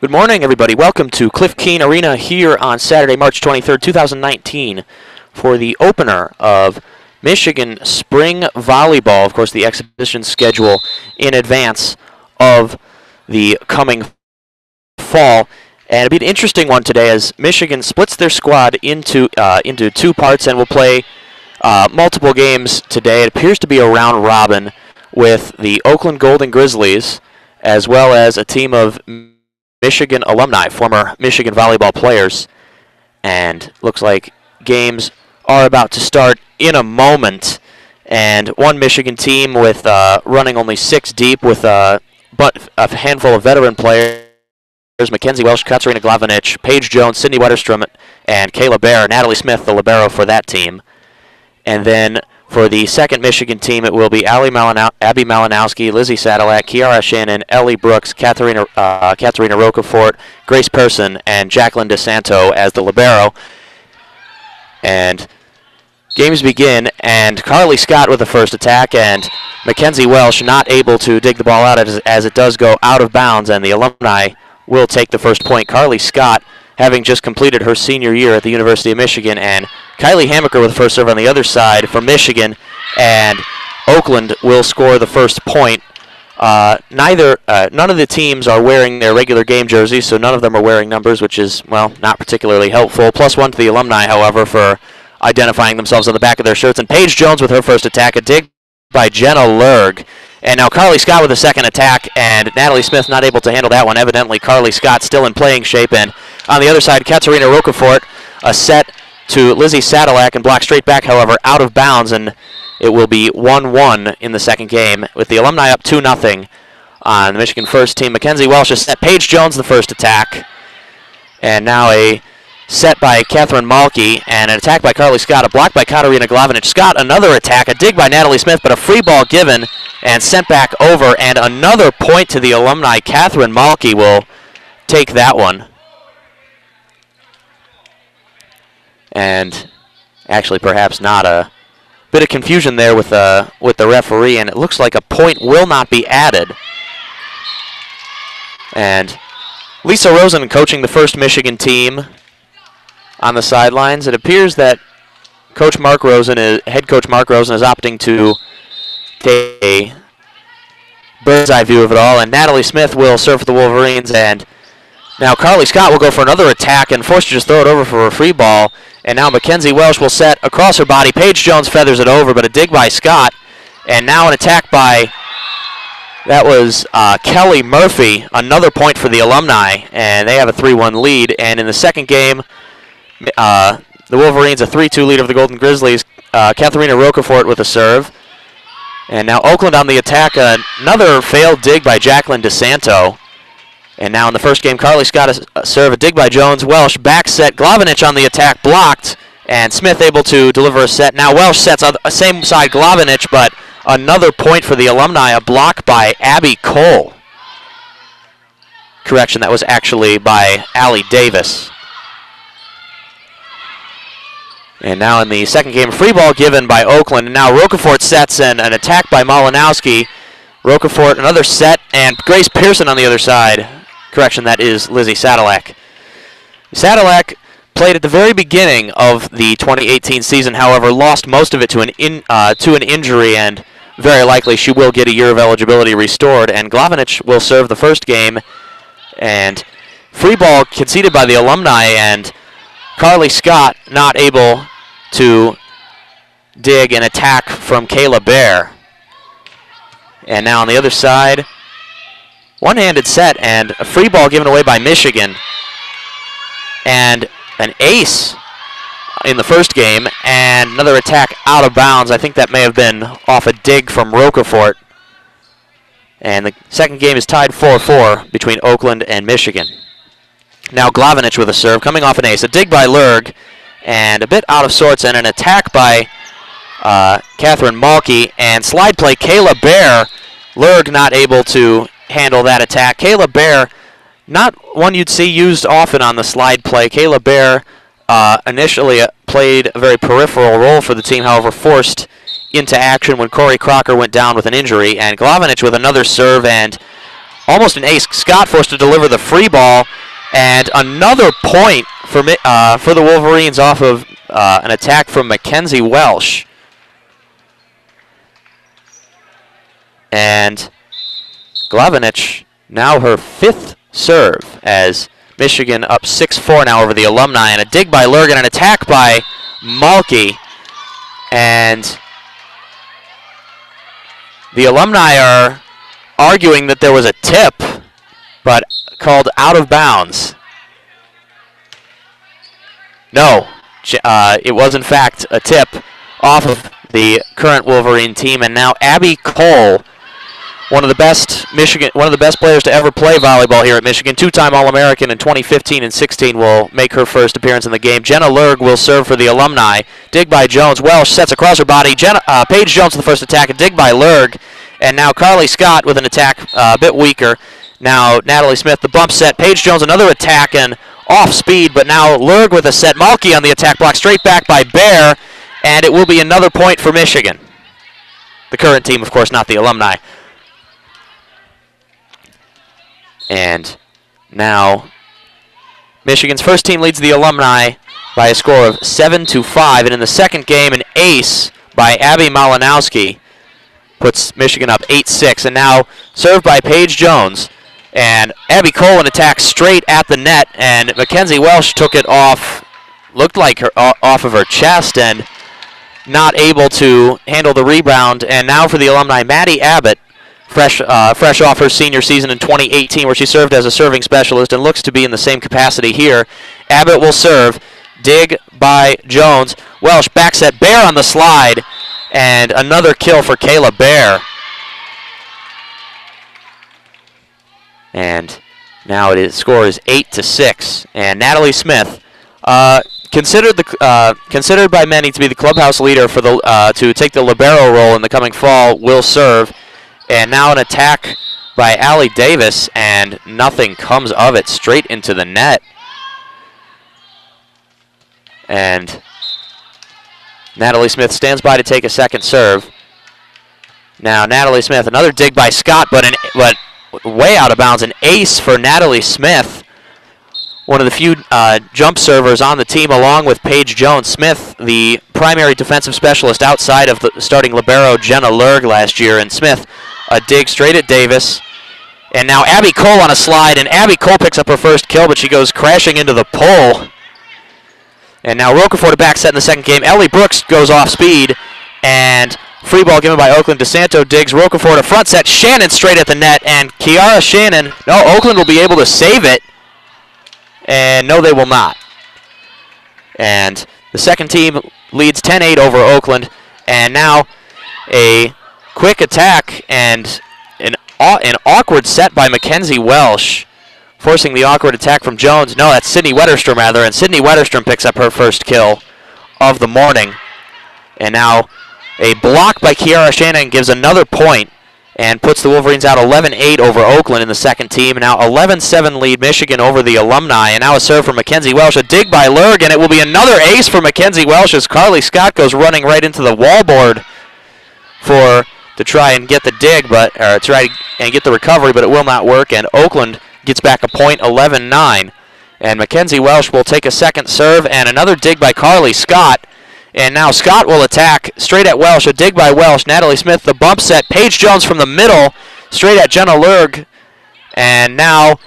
Good morning, everybody. Welcome to Cliff Keen Arena here on Saturday, March 23rd, 2019 for the opener of Michigan Spring Volleyball. Of course, the exhibition schedule in advance of the coming fall. And it'll be an interesting one today as Michigan splits their squad into two parts and will play multiple games today. It appears to be a round robin with the Oakland Golden Grizzlies as well as a team of Michigan alumni, former Michigan volleyball players. And looks like games are about to start in a moment. And one Michigan team with running only 6 deep with a handful of veteran players. Mackenzie Welsh, Katarina Glavanich, Paige Jones, Sydney Wetterstrom, and Kayla Bear. Natalie Smith, the libero for that team. And then for the second Michigan team, it will be Abby Malinowski, Lizzie Sadilak, Kiara Shannon, Ellie Brooks, Katarina Rocafort, Grace Person, and Jacqueline DeSanto as the libero. And games begin, and Carly Scott with the first attack, and Mackenzie Welsh not able to dig the ball out as it does go out of bounds, and the Alumni will take the first point. Carly Scott having just completed her senior year at the University of Michigan, and Kylie Hamaker with the first serve on the other side for Michigan, and Oakland will score the first point. None of the teams are wearing their regular game jerseys, so none of them are wearing numbers, which is, well, not particularly helpful. +1 to the Alumni, however, for identifying themselves on the back of their shirts. And Paige Jones with her first attack, a dig by Jenna Lurg. And now Carly Scott with the second attack, and Natalie Smith not able to handle that one. Evidently, Carly Scott still in playing shape. And on the other side, Katarina Rocafort, a set to Lizzie Sadilak, and blocked straight back, however, out of bounds. And it will be 1-1 in the second game, with the Alumni up 2-0 on the Michigan first team. Mackenzie Welsh has set Paige Jones the first attack. And now a set by Catherine Malky, and an attack by Carly Scott, a block by Katarina Glavanich. Scott, another attack, a dig by Natalie Smith, but a free ball given and sent back over, and another point to the Alumni. Catherine Malky will take that one. And actually perhaps not, a bit of confusion there with the referee, and it looks like a point will not be added. And Lisa Rosen coaching the first Michigan team on the sidelines. It appears that head coach Mark Rosen is opting to take a bird's eye view of it all, and Natalie Smith will serve for the Wolverines, and now Carly Scott will go for another attack and forced to just throw it over for a free ball, and now Mackenzie Welsh will set across her body. Paige Jones feathers it over, but a dig by Scott, and now an attack by, that was Kelly Murphy, another point for the Alumni, and they have a 3-1 lead. And in the second game, the Wolverines a 3-2 lead over the Golden Grizzlies. Katarina Rocafort with a serve. And now Oakland on the attack, another failed dig by Jacqueline DeSanto. And now in the first game, Carly Scott a serve, a dig by Jones. Welsh back set, Glavanich on the attack, blocked, and Smith able to deliver a set. Now Welsh sets on the same side Glavanich, but another point for the Alumni, a block by Abby Cole. Correction, that was actually by Allie Davis. And now in the second game, free ball given by Oakland. And now Rocafort sets, and an attack by Malinowski. Rocafort, another set, and Grace Pearson on the other side. Correction, that is Lizzie Sadilak. Sadilak played at the very beginning of the 2018 season, however, lost most of it to an injury, and very likely she will get a year of eligibility restored. And Glavanich will serve the first game. And free ball conceded by the Alumni, and Carly Scott not able to dig an attack from Kayla Bear. And now on the other side, one-handed set and a free ball given away by Michigan. And an ace in the first game, and another attack out of bounds. I think that may have been off a dig from Rocafort. And the second game is tied 4-4 between Oakland and Michigan. Now Glavanich with a serve, coming off an ace. A dig by Lurg, and a bit out of sorts, and an attack by Catherine Malky, and slide play Kayla Bear. Lurg not able to handle that attack. Kayla Bear, not one you'd see used often on the slide play. Kayla Bear initially played a very peripheral role for the team, however forced into action when Corey Crocker went down with an injury. And Glavanich with another serve, and almost an ace. Scott forced to deliver the free ball, and another point for the Wolverines off of an attack from Mackenzie Welsh. And Glavinich, now her 5th serve, as Michigan up 6-4 now over the Alumni, and a dig by Lurgan, an attack by Malky, and the Alumni are arguing that there was a tip, but called out of bounds. No, it was in fact a tip off of the current Wolverine team, and now Abby Cole, one of the best players to ever play volleyball here at Michigan, 2-time All-American in 2015 and 16, will make her first appearance in the game. Jenna Lurg will serve for the Alumni. Dig by Jones. Welsh sets across her body. Paige Jones with the first attack. A dig by Lurg. And now Carly Scott with an attack a bit weaker. Now Natalie Smith, the bump set. Paige Jones, another attack and off speed, but now Lurg with a set. Malky on the attack block. Straight back by Bear, and it will be another point for Michigan. The current team, of course, not the Alumni. And now Michigan's first team leads the Alumni by a score of 7-5. And in the second game, an ace by Abby Malinowski puts Michigan up 8-6. And now served by Paige Jones. And Abby Colin attacks straight at the net. And Mackenzie Welsh took it off, looked like her off of her chest, and not able to handle the rebound. And now for the Alumni, Maddie Abbott, fresh off her senior season in 2018, where she served as a serving specialist and looks to be in the same capacity here. Abbott will serve. Dig by Jones. Welsh back set. Bear on the slide. And another kill for Kayla Bear. And now score is 8-6. And Natalie Smith, considered by many to be the clubhouse leader for to take the libero role in the coming fall, will serve. And now an attack by Allie Davis, and nothing comes of it. Straight into the net. And Natalie Smith stands by to take a second serve. Now Natalie Smith, another dig by Scott, but way out of bounds. An ace for Natalie Smith, one of the few jump servers on the team, along with Paige Jones. Smith, the primary defensive specialist outside of the starting libero Jenna Lurg last year, and Smith, a dig straight at Davis. And now Abby Cole on a slide, and Abby Cole picks up her first kill, but she goes crashing into the pole. And now Rocafort a back set in the second game. Ellie Brooks goes off speed, and free ball given by Oakland. DeSanto digs. Rocafort a front set. Shannon straight at the net, and Kiara Shannon, no, Oakland will be able to save it. And no, they will not. And the second team leads 10-8 over Oakland, and now a quick attack and an awkward set by Mackenzie Welsh, forcing the awkward attack from Jones. No, that's Sydney Wetterstrom, rather, and Sydney Wetterstrom picks up her first kill of the morning. And now a block by Kiara Shannon gives another point and puts the Wolverines out 11-8 over Oakland in the second team. Now 11-7 lead Michigan over the Alumni, and now a serve from Mackenzie Welsh. A dig by Lurg, and it will be another ace for Mackenzie Welsh as Carly Scott goes running right into the wallboard to try and get the dig, get the recovery, but it will not work, and Oakland gets back a point, 11-9. And Mackenzie Welsh will take a second serve, and another dig by Carly Scott. And now Scott will attack straight at Welsh. A dig by Welsh. Natalie Smith, the bump set. Paige Jones from the middle, straight at Jenna Lurg. And now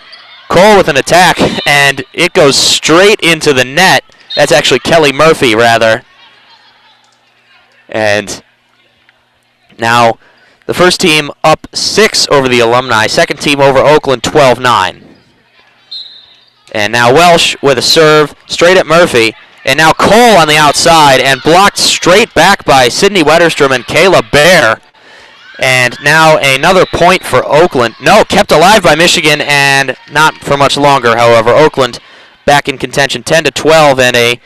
Cole with an attack, and it goes straight into the net. That's actually Kelly Murphy, rather. And now the first team up 6 over the Alumni. Second team over Oakland, 12-9. And now Welsh with a serve straight at Murphy. And now Cole on the outside, and blocked straight back by Sydney Wetterstrom and Kayla Bear. And now another point for Oakland. No, kept alive by Michigan, and not for much longer, however. Oakland back in contention, 10-12, and a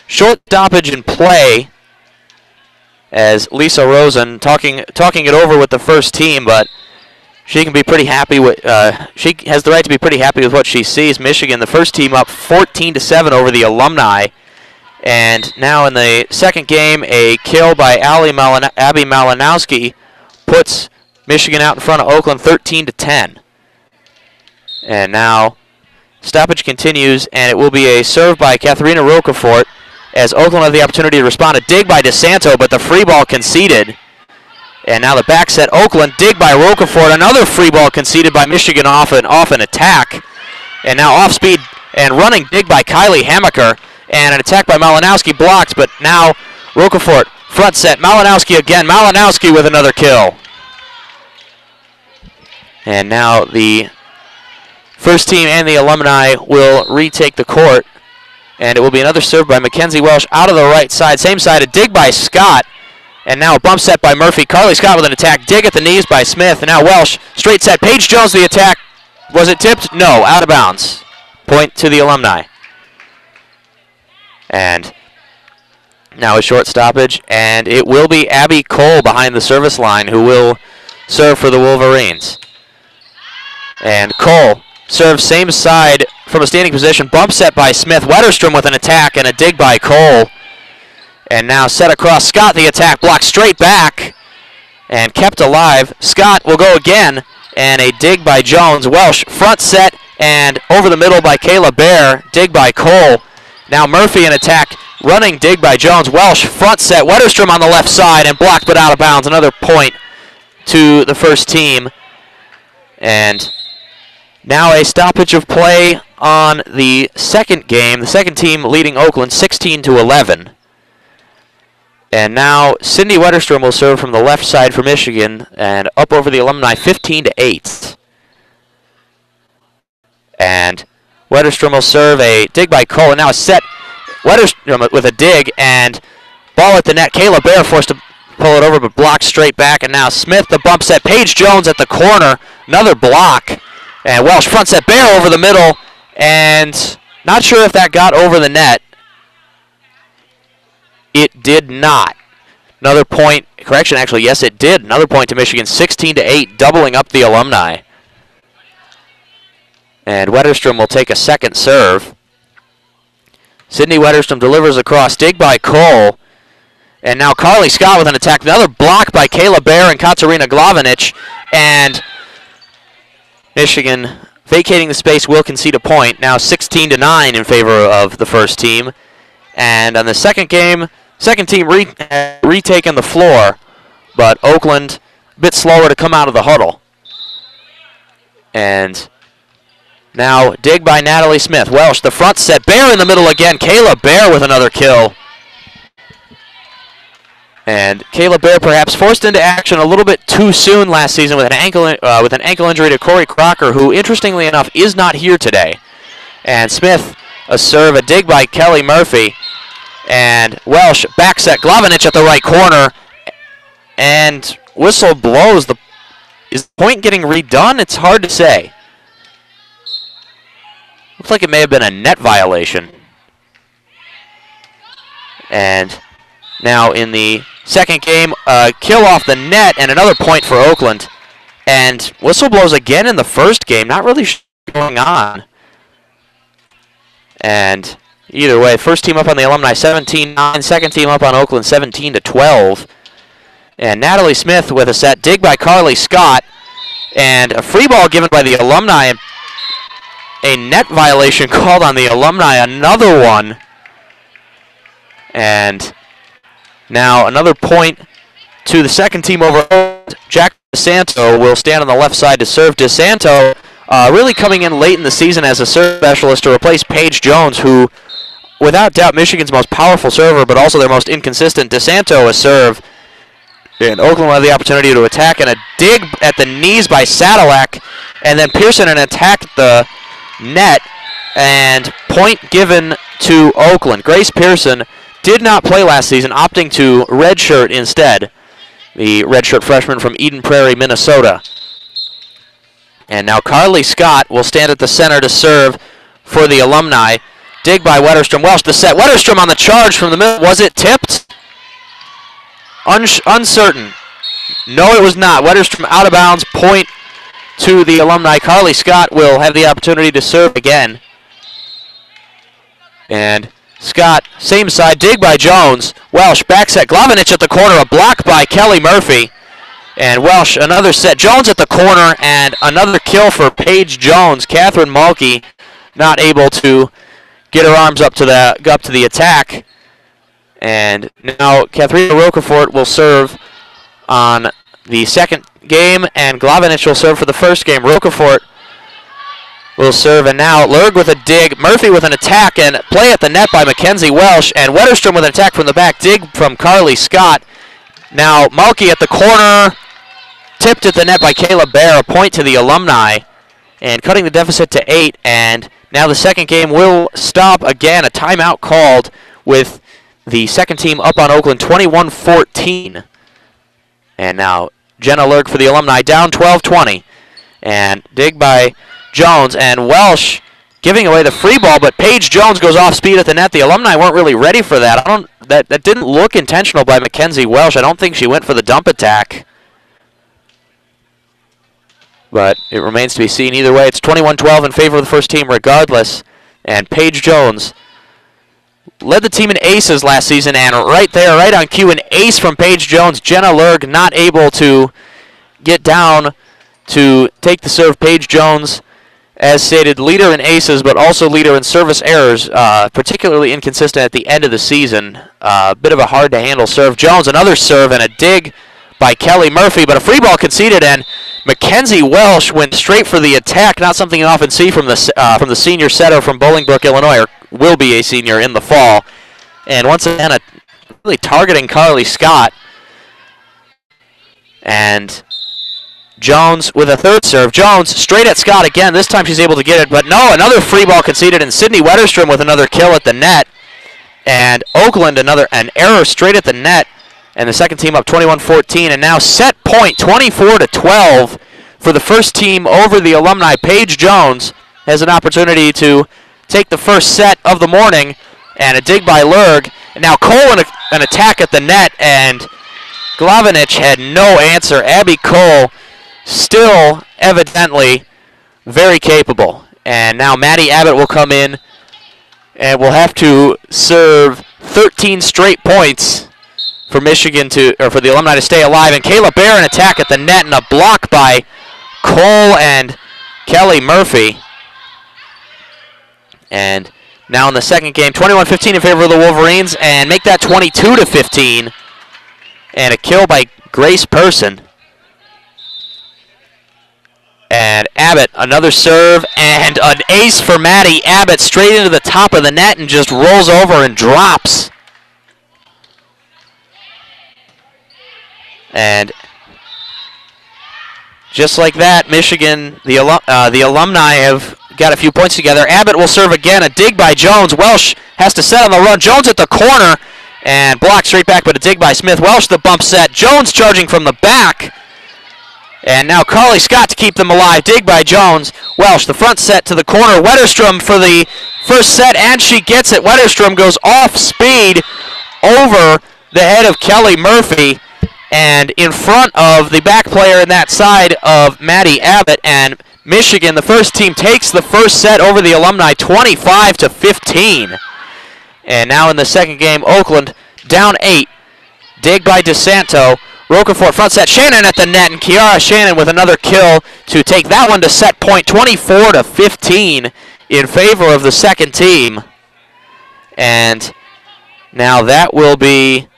short stoppage in play as Lisa Rosen talking it over with the first team, but she can be pretty happy with. She has the right to be pretty happy with what she sees. Michigan, the first team, up 14-7 over the Alumni, and now in the second game, a kill by Abby Malinowski puts Michigan out in front of Oakland, 13-10. And now stoppage continues, and it will be a serve by Katharina Rocafort as Oakland have the opportunity to respond. A dig by DeSanto, but the free ball conceded. And now the back set, Oakland, dig by Rocafort. Another free ball conceded by Michigan off an attack. And now off speed and running dig by Kylie Hamaker. And an attack by Malinowski blocked, but now Rocafort, front set, Malinowski again. Malinowski with another kill. And now the first team and the Alumni will retake the court. And it will be another serve by Mackenzie Welsh out of the right side. Same side, a dig by Scott. And now a bump set by Murphy. Carly Scott with an attack. Dig at the knees by Smith. And now Welsh, straight set. Paige Jones the attack. Was it tipped? No, out of bounds. Point to the Alumni. And now a short stoppage. And it will be Abby Cole behind the service line who will serve for the Wolverines. And Cole serves same side from a standing position. Bump set by Smith. Wetterstrom with an attack and a dig by Cole. And now set across Scott, the attack blocked straight back and kept alive. Scott will go again, and a dig by Jones. Welsh, front set, and over the middle by Kayla Bear. Dig by Cole. Now Murphy an attack, running dig by Jones. Welsh, front set, Wetterstrom on the left side, and blocked but out of bounds. Another point to the first team. And now a stoppage of play on the second game. The second team leading Oakland 16-11. And now Cindy Wetterstrom will serve from the left side for Michigan and up over the Alumni 15-8. And Wetterstrom will serve a dig by Cole. And now a set. Wetterstrom with a dig and ball at the net. Kayla Bear forced to pull it over but blocked straight back. And now Smith the bump set. Paige Jones at the corner. Another block. And Welsh front set. Bear over the middle. And not sure if that got over the net. It did not. Another point, correction, actually, yes, it did. Another point to Michigan, 16-8, doubling up the Alumni. And Wetterstrom will take a second serve. Sydney Wetterstrom delivers across, dig by Cole. And now Carly Scott with an attack. Another block by Kayla Bear and Katarina Glavinich. And Michigan vacating the space will concede a point. Now 16-9 in favor of the first team. And on the second game, second team retaken the floor, but Oakland a bit slower to come out of the huddle. And now dig by Natalie Smith. Welsh, the front set. Bear in the middle again. Kayla Bear with another kill. And Kayla Bear perhaps forced into action a little bit too soon last season with an ankle injury to Corey Crocker, who, interestingly enough, is not here today. And Smith, a serve, a dig by Kelly Murphy. And Welsh, back set, Glavinich at the right corner. And whistle blows. Is the point getting redone? It's hard to say. Looks like it may have been a net violation. And now in the second game, kill off the net and another point for Oakland. And whistle blows again in the first game. Not really sure what's going on. And either way, first team up on the Alumni 17-9, second team up on Oakland 17-12. And Natalie Smith with a set, dig by Carly Scott, and a free ball given by the Alumni. A net violation called on the Alumni, another one. And now another point to the second team over. Jack DeSanto will stand on the left side to serve. DeSanto really coming in late in the season as a serve specialist to replace Paige Jones, who without doubt Michigan's most powerful server, but also their most inconsistent. DeSanto a serve. And Oakland will have the opportunity to attack, and a dig at the knees by Sadilek, and then Pearson an attack at the net, and point given to Oakland. Grace Pearson did not play last season, opting to redshirt instead. The redshirt freshman from Eden Prairie, Minnesota. And now Carly Scott will stand at the center to serve for the Alumni. Dig by Wetterstrom. Welsh the set. Wetterstrom on the charge from the middle. Was it tipped? Uncertain. No, it was not. Wetterstrom out of bounds. Point to the Alumni. Carly Scott will have the opportunity to serve again. And Scott, same side. Dig by Jones. Welsh back set. Glavinich at the corner. A block by Kelly Murphy. And Welsh, another set. Jones at the corner, and another kill for Paige Jones. Catherine Mulkey not able to get her arms up to the attack. And now Katharina Rocafort will serve on the second game, and Glavinich will serve for the first game. Rocafort will serve, and now Lerg with a dig, Murphy with an attack, and play at the net by Mackenzie Welsh, and Wetterstrom with an attack from the back, dig from Carly Scott. Now Mulkey at the corner, tipped at the net by Kayla Bear, a point to the Alumni, and cutting the deficit to 8, and now the second game will stop again, a timeout called with the second team up on Oakland 21-14. And now Jenna Lerg for the Alumni down 12-20, and dig by Jones, and Welsh giving away the free ball, but Paige Jones goes off speed at the net. The Alumni weren't really ready for that. That didn't look intentional by Mackenzie Welsh. I don't think she went for the dump attack. But it remains to be seen. Either way, it's 21-12 in favor of the first team regardless. And Paige Jones led the team in aces last season, and right there, right on cue, an ace from Paige Jones. Jenna Lerg not able to get down to take the serve. Paige Jones, as stated, leader in aces, but also leader in service errors, particularly inconsistent at the end of the season. Bit of a hard-to-handle serve. Jones, another serve, and a dig by Kelly Murphy, but a free ball conceded, and Mackenzie Welsh went straight for the attack, not something you often see from the senior setter from Bolingbrook, Illinois, or will be a senior in the fall. And once again, really targeting Carly Scott. And Jones with a third serve. Jones straight at Scott again. This time she's able to get it, but no, another free ball conceded, and Sydney Wetterstrom with another kill at the net. And Oakland an error straight at the net. And the second team up 21-14, and now set point 24-12 for the first team over the Alumni. Paige Jones has an opportunity to take the first set of the morning, and a dig by Lerg. And now Cole an attack at the net, and Glavinich had no answer. Abby Cole still evidently very capable. And now Maddie Abbott will come in and will have to serve 13 straight points for Michigan for the Alumni to stay alive. And Kayla Bear an attack at the net, and a block by Cole and Kelly Murphy. And now in the second game, 21-15 in favor of the Wolverines, and make that 22-15. And a kill by Grace Person. And Abbott, another serve, and an ace for Maddie Abbott straight into the top of the net and just rolls over and drops. And just like that, Michigan, the Alumni have got a few points together. Abbott will serve again, a dig by Jones. Welsh has to set on the run. Jones at the corner, and blocked straight back, but a dig by Smith. Welsh the bump set. Jones charging from the back. And now Carly Scott to keep them alive. Dig by Jones. Welsh, the front set to the corner. Wetterstrom for the first set, and she gets it. Wetterstrom goes off speed over the head of Kelly Murphy and in front of the back player in that side of Maddie Abbott. And Michigan, the first team, takes the first set over the Alumni 25-15. And now in the second game, Oakland down 8. Dig by DeSanto. Rocafort front set. Shannon at the net, and Kiara Shannon with another kill to take that one to set point 24-15 in favor of the second team. And now that will be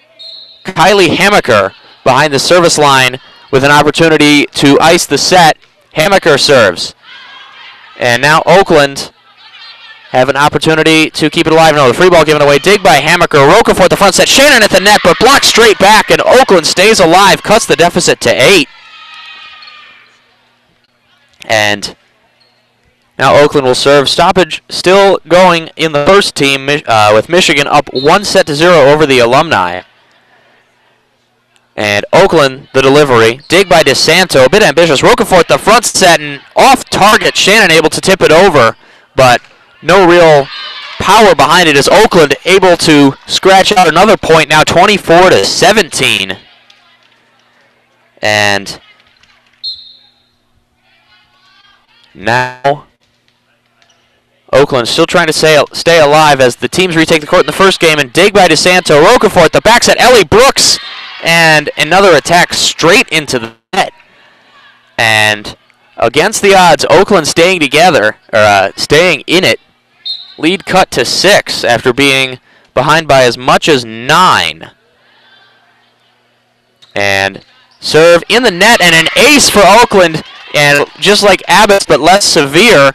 Kylie Hammaker behind the service line with an opportunity to ice the set. Hammaker serves. And now Oakland have an opportunity to keep it alive. No, the free ball given away. Dig by Hammaker. Rocafort the front set. Shannon at the net, but blocked straight back, and Oakland stays alive, cuts the deficit to 8. And now Oakland will serve. Stoppage still going in the first team with Michigan up 1-0 over the Alumni. And Oakland, the delivery. Dig by DeSanto, a bit ambitious. Rocafort the front set, and off target. Shannon able to tip it over, but no real power behind it, as Oakland able to scratch out another point, now 24-17. And now Oakland still trying to stay alive as the teams retake the court in the first game. And dig by DeSanto. Rocafort the back set. Ellie Brooks, and another attack straight into the net. And against the odds, Oakland staying together, or staying in it. Lead cut to 6 after being behind by as much as 9. And serve in the net, and an ace for Oakland. And just like Abbott's, but less severe,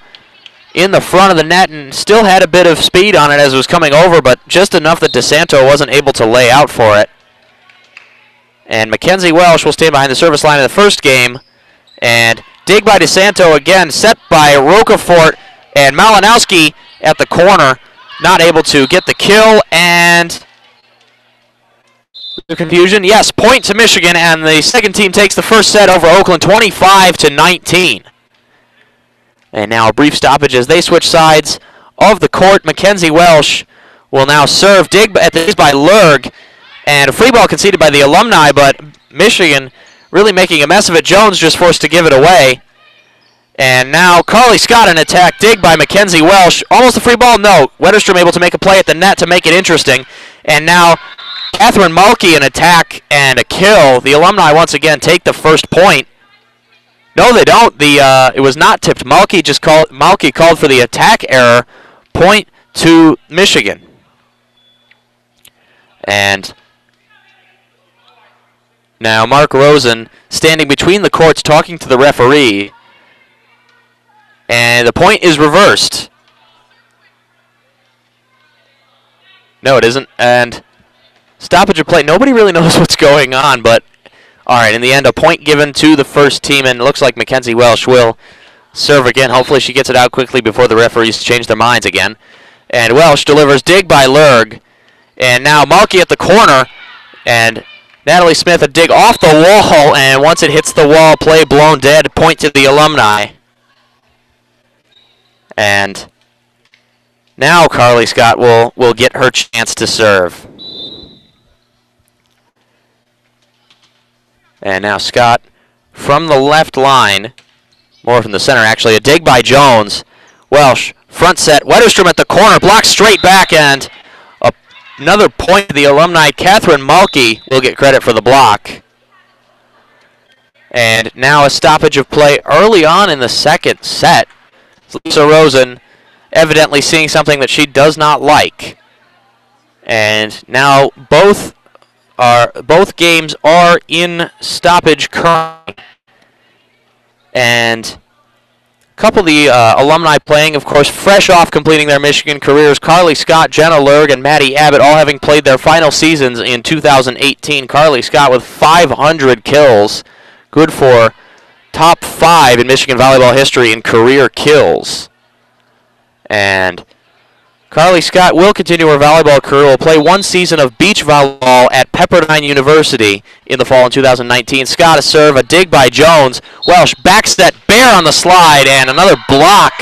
in the front of the net, and still had a bit of speed on it as it was coming over, but just enough that DeSanto wasn't able to lay out for it. And Mackenzie Welsh will stand behind the service line in the first game. And dig by DeSanto again, set by Rocafort, and Malinowski at the corner, not able to get the kill, and the confusion. Yes, point to Michigan, and the second team takes the first set over Oakland, 25-19. And now a brief stoppage as they switch sides of the court. Mackenzie Welsh will now serve. Dig at the by Lurg, and a free ball conceded by the Alumni, but Michigan really making a mess of it. Jones just forced to give it away. And now Carly Scott in attack. Dig by Mackenzie Welsh. Almost a free ball. No. Wetterstrom able to make a play at the net to make it interesting. And now Catherine Mulkey in attack and a kill. The Alumni once again take the first point. No, they don't. It was not tipped. Mulkey called for the attack error. Point to Michigan. And now Mark Rosen standing between the courts talking to the referee. And the point is reversed. No, it isn't. And stoppage of play. Nobody really knows what's going on, but all right, in the end, a point given to the first team, and it looks like Mackenzie Welsh will serve again. Hopefully she gets it out quickly before the referees change their minds again. And Welsh delivers. Dig by Lurg. And now Mulkey at the corner, and Natalie Smith a dig off the wall, and once it hits the wall, play blown dead. Point to the Alumni. And now Carly Scott will get her chance to serve. And now Scott from the left line, more from the center actually, a dig by Jones. Welsh, front set, Wetterstrom at the corner, blocked straight back, and another point to the Alumni. Catherine Mulkey will get credit for the block. And now a stoppage of play early on in the second set. Lisa Rosen evidently seeing something that she does not like. And now both games are in stoppage currently. And a couple of the alumni playing, of course, fresh off completing their Michigan careers. Carly Scott, Jenna Lurg, and Maddie Abbott all having played their final seasons in 2018. Carly Scott with 500 kills. Good for top 5 in Michigan volleyball history in career kills. And Carly Scott will continue her volleyball career, will play one season of beach volleyball at Pepperdine University in the fall in 2019. Scott a serve, a dig by Jones. Welsh backs that bear on the slide, and another block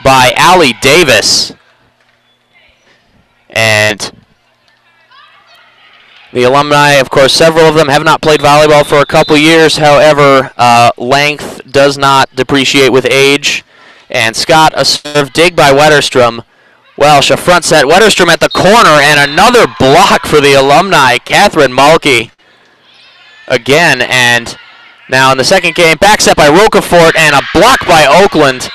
by Allie Davis. And the Alumni, of course, several of them have not played volleyball for a couple years. However, length does not depreciate with age. And Scott a serve, dig by Wetterstrom. Welsh, a front set. Wetterstrom at the corner, and another block for the Alumni. Catherine Mulkey again. And now in the second game, back set by Rocafort, and a block by Oakland.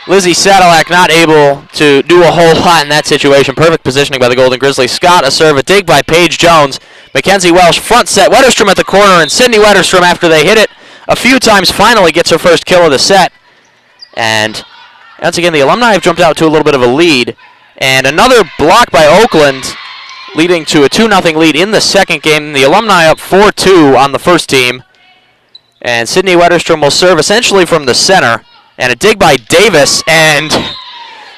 Lizzie Sadilak not able to do a whole lot in that situation. Perfect positioning by the Golden Grizzlies. Scott a serve, a dig by Paige Jones. Mackenzie Welsh, front set. Wetterstrom at the corner, and Sydney Wetterstrom, after they hit it a few times, finally gets her first kill of the set. And once again, the Alumni have jumped out to a little bit of a lead. And another block by Oakland, leading to a 2-0 lead in the second game. The Alumni up 4-2 on the first team. And Sydney Wetterstrom will serve essentially from the center. And a dig by Davis, and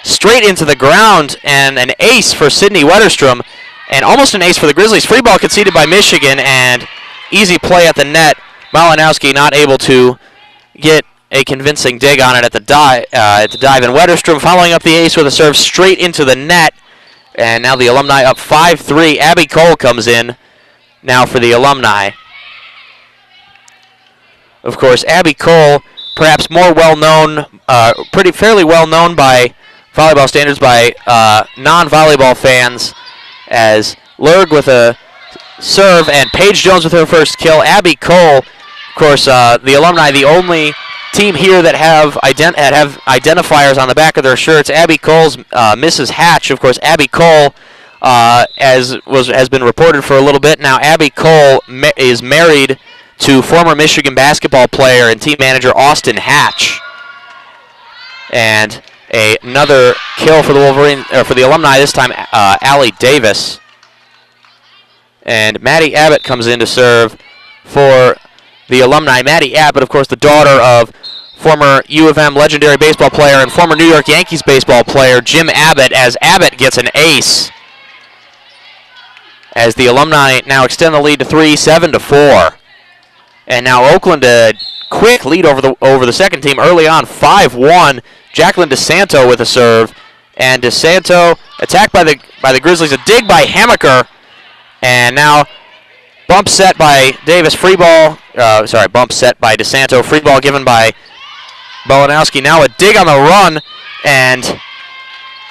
straight into the ground, and an ace for Sydney Wetterstrom, and almost an ace for the Grizzlies. Free ball conceded by Michigan, and easy play at the net. Malinowski not able to get a convincing dig on it at the dive, and Wetterstrom following up the ace with a serve straight into the net. And now the Alumni up 5-3. Abby Cole comes in now for the Alumni. Of course, Abby Cole, perhaps more well-known, fairly well-known by volleyball standards by non-volleyball fans, as Lurg with a serve and Paige Jones with her first kill. Abby Cole Of course, the Alumni, the only team here that have identifiers on the back of their shirts. Abby Cole's Mrs. Hatch. Of course, Abby Cole, has been reported for a little bit now. Abby Cole is married to former Michigan basketball player and team manager Austin Hatch. And another kill for the Wolverines, or for the Alumni, this time Allie Davis. And Maddie Abbott comes in to serve for the Alumni. Maddie Abbott, of course, the daughter of former U of M legendary baseball player and former New York Yankees baseball player Jim Abbott, as Abbott gets an ace. As the Alumni now extend the lead to 3, 7-4. And now Oakland, a quick lead over the second team early on, 5-1. Jacqueline DeSanto with a serve. And DeSanto attacked by the Grizzlies. A dig by Hammaker. And now bump set by Davis. Free ball. Bump set by DeSanto. Free ball given by Bolanowski. Now a dig on the run. And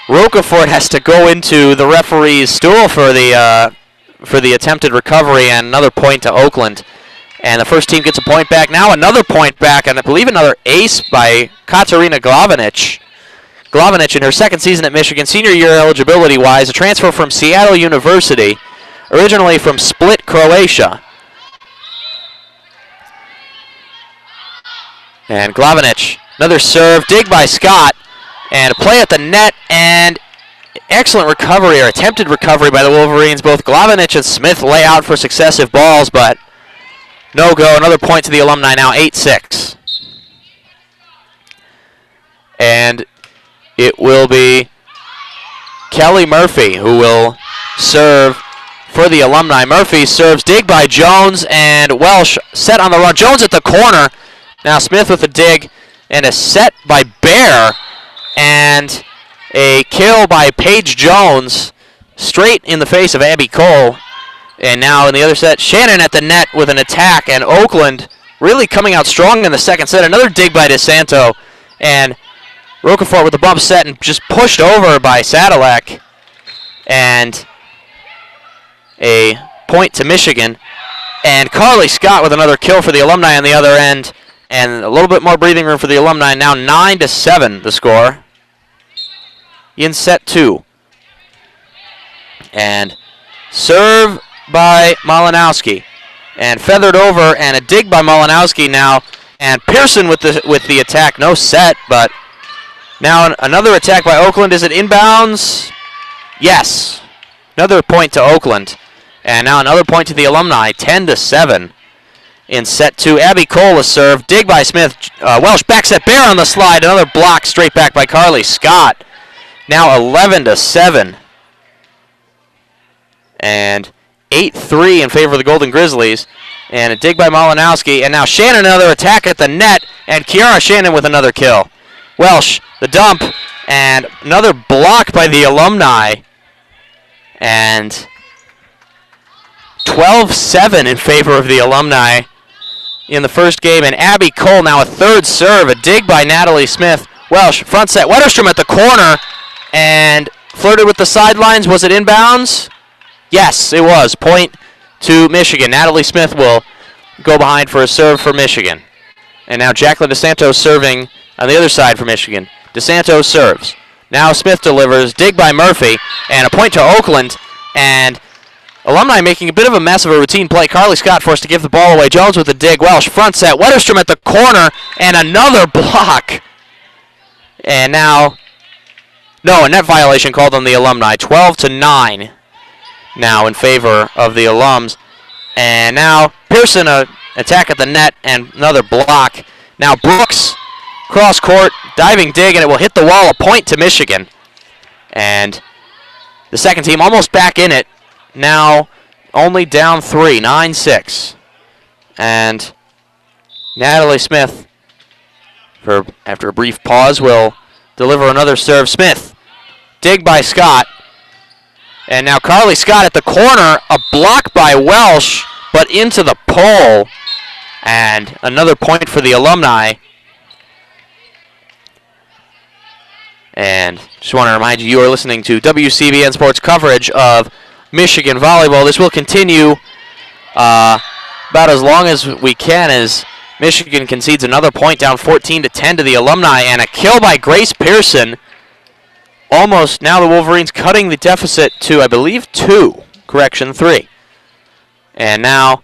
Rocafort has to go into the referee's stool for the attempted recovery, and another point to Oakland. And the first team gets a point back. Now another point back, and I believe another ace by Katarina Glavinic. Glavinic in her second season at Michigan, senior year eligibility-wise, a transfer from Seattle University, originally from Split, Croatia. And Glavinic, another serve, dig by Scott, and a play at the net, and excellent recovery, or attempted recovery by the Wolverines. Both Glavinic and Smith lay out for successive balls, but no go. Another point to the Alumni now, 8-6. And it will be Kelly Murphy who will serve for the Alumni. Murphy serves, dig by Jones, and Welsh set on the run. Jones at the corner. Now Smith with a dig, and a set by Bear, and a kill by Paige Jones, straight in the face of Abby Cole. And now in the other set, Shannon at the net with an attack, and Oakland really coming out strong in the second set. Another dig by DeSanto, and Rocafort with the bump set and just pushed over by Sadilek. And a point to Michigan. And Carly Scott with another kill for the Alumni on the other end. And a little bit more breathing room for the Alumni. Now 9-7 the score in set 2. And serve by Malinowski, and feathered over, and a dig by Malinowski now, and Pearson with the attack. No set, but now another attack by Oakland. Is it inbounds? Yes. Another point to Oakland, and now another point to the Alumni. 10-7 in set 2. Abby Cole is served. Dig by Smith. Welsh back set. Bear on the slide. Another block straight back by Carly Scott. Now 11-7. And 8-3 in favor of the Golden Grizzlies. And a dig by Malinowski. And now Shannon, another attack at the net. And Kiara Shannon with another kill. Welsh, the dump. And another block by the Alumni. And 12-7 in favor of the Alumni in the first game. And Abby Cole now a third serve. A dig by Natalie Smith. Welsh, front set. Wetterstrom at the corner. And flirted with the sidelines. Was it inbounds? Yes, it was. Point to Michigan. Natalie Smith will go behind for a serve for Michigan. And now Jacqueline DeSanto serving on the other side for Michigan. DeSanto serves. Now Smith delivers. Dig by Murphy. And a point to Oakland. And Alumni making a bit of a mess of a routine play. Carly Scott forced to give the ball away. Jones with the dig. Welsh front set. Wetterstrom at the corner. And another block. And now, no, a net violation called on the Alumni. 12-9. Now in favor of the alums. And now Pearson, a attack at the net, and another block. Now Brooks, cross court, diving dig, and it will hit the wall. A point to Michigan. And the second team almost back in it. Now only down 3, 9-6. And Natalie Smith, after a brief pause, will deliver another serve. Smith, dig by Scott. And now Carly Scott at the corner, a block by Welsh, but into the pole. And another point for the Alumni. And just want to remind you, you are listening to WCBN Sports coverage of Michigan Volleyball. This will continue about as long as we can, as Michigan concedes another point, down 14-10 to the Alumni, and a kill by Grace Pearson. Almost now the Wolverines cutting the deficit to, I believe, 2. Correction, 3. And now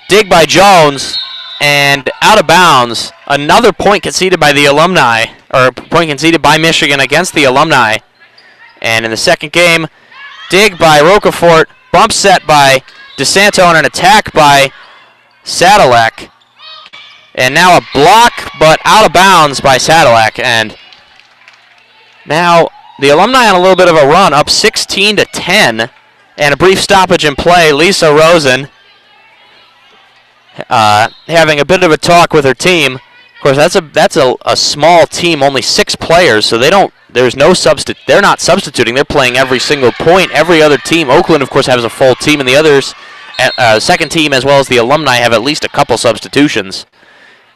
dig by Jones, and out of bounds. Another point conceded by the Alumni, or point conceded by Michigan against the Alumni. And in the second game, dig by Rocafort, bump set by DeSanto, and an attack by Sadilek. And now a block, but out of bounds by Sadilek. And now the Alumni on a little bit of a run, up 16-10. And a brief stoppage in play. Lisa Rosen having a bit of a talk with her team. Of course, that's a small team, only 6 players, so they're not substituting. They're playing every single point. Every other team, Oakland, of course, has a full team, and the others, second team as well as the Alumni, have at least a couple substitutions.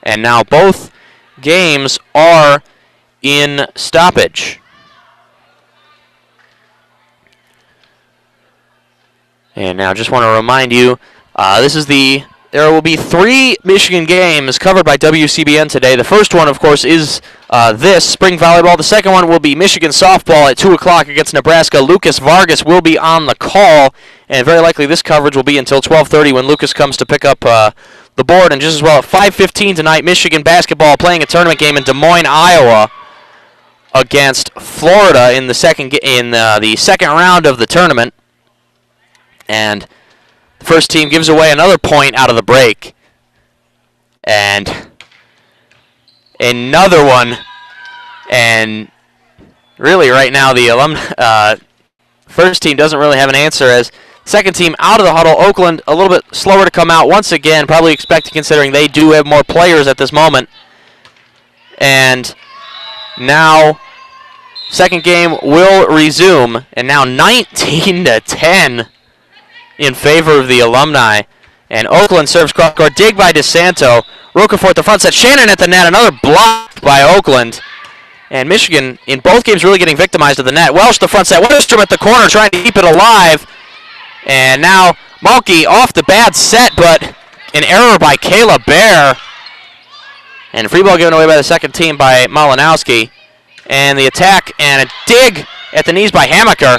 And now both games are in stoppage. And now just want to remind you, there will be 3 Michigan games covered by WCBN today. The first one, of course, is this, spring volleyball. The second one will be Michigan softball at 2 o'clock against Nebraska. Lucas Vargas will be on the call, and very likely this coverage will be until 12:30 when Lucas comes to pick up the board. And just as well, at 5:15 tonight, Michigan basketball playing a tournament game in Des Moines, Iowa, against Florida in the second round of the tournament. And the first team gives away another point out of the break. And another one. And really right now the first team doesn't really have an answer, as second team out of the huddle. Oakland a little bit slower to come out once again, probably expected considering they do have more players at this moment. And now second game will resume, and now 19-10 in favor of the Alumni. And Oakland serves cross court, dig by DeSanto. Rocafort the front set, Shannon at the net, another block by Oakland. And Michigan in both games really getting victimized at the net. Welsh the front set, Westerstrom at the corner trying to keep it alive. And now Malky off the bad set, but an error by Kayla Bear. And free ball given away by the second team by Malinowski. And the attack and a dig at the knees by Hamaker.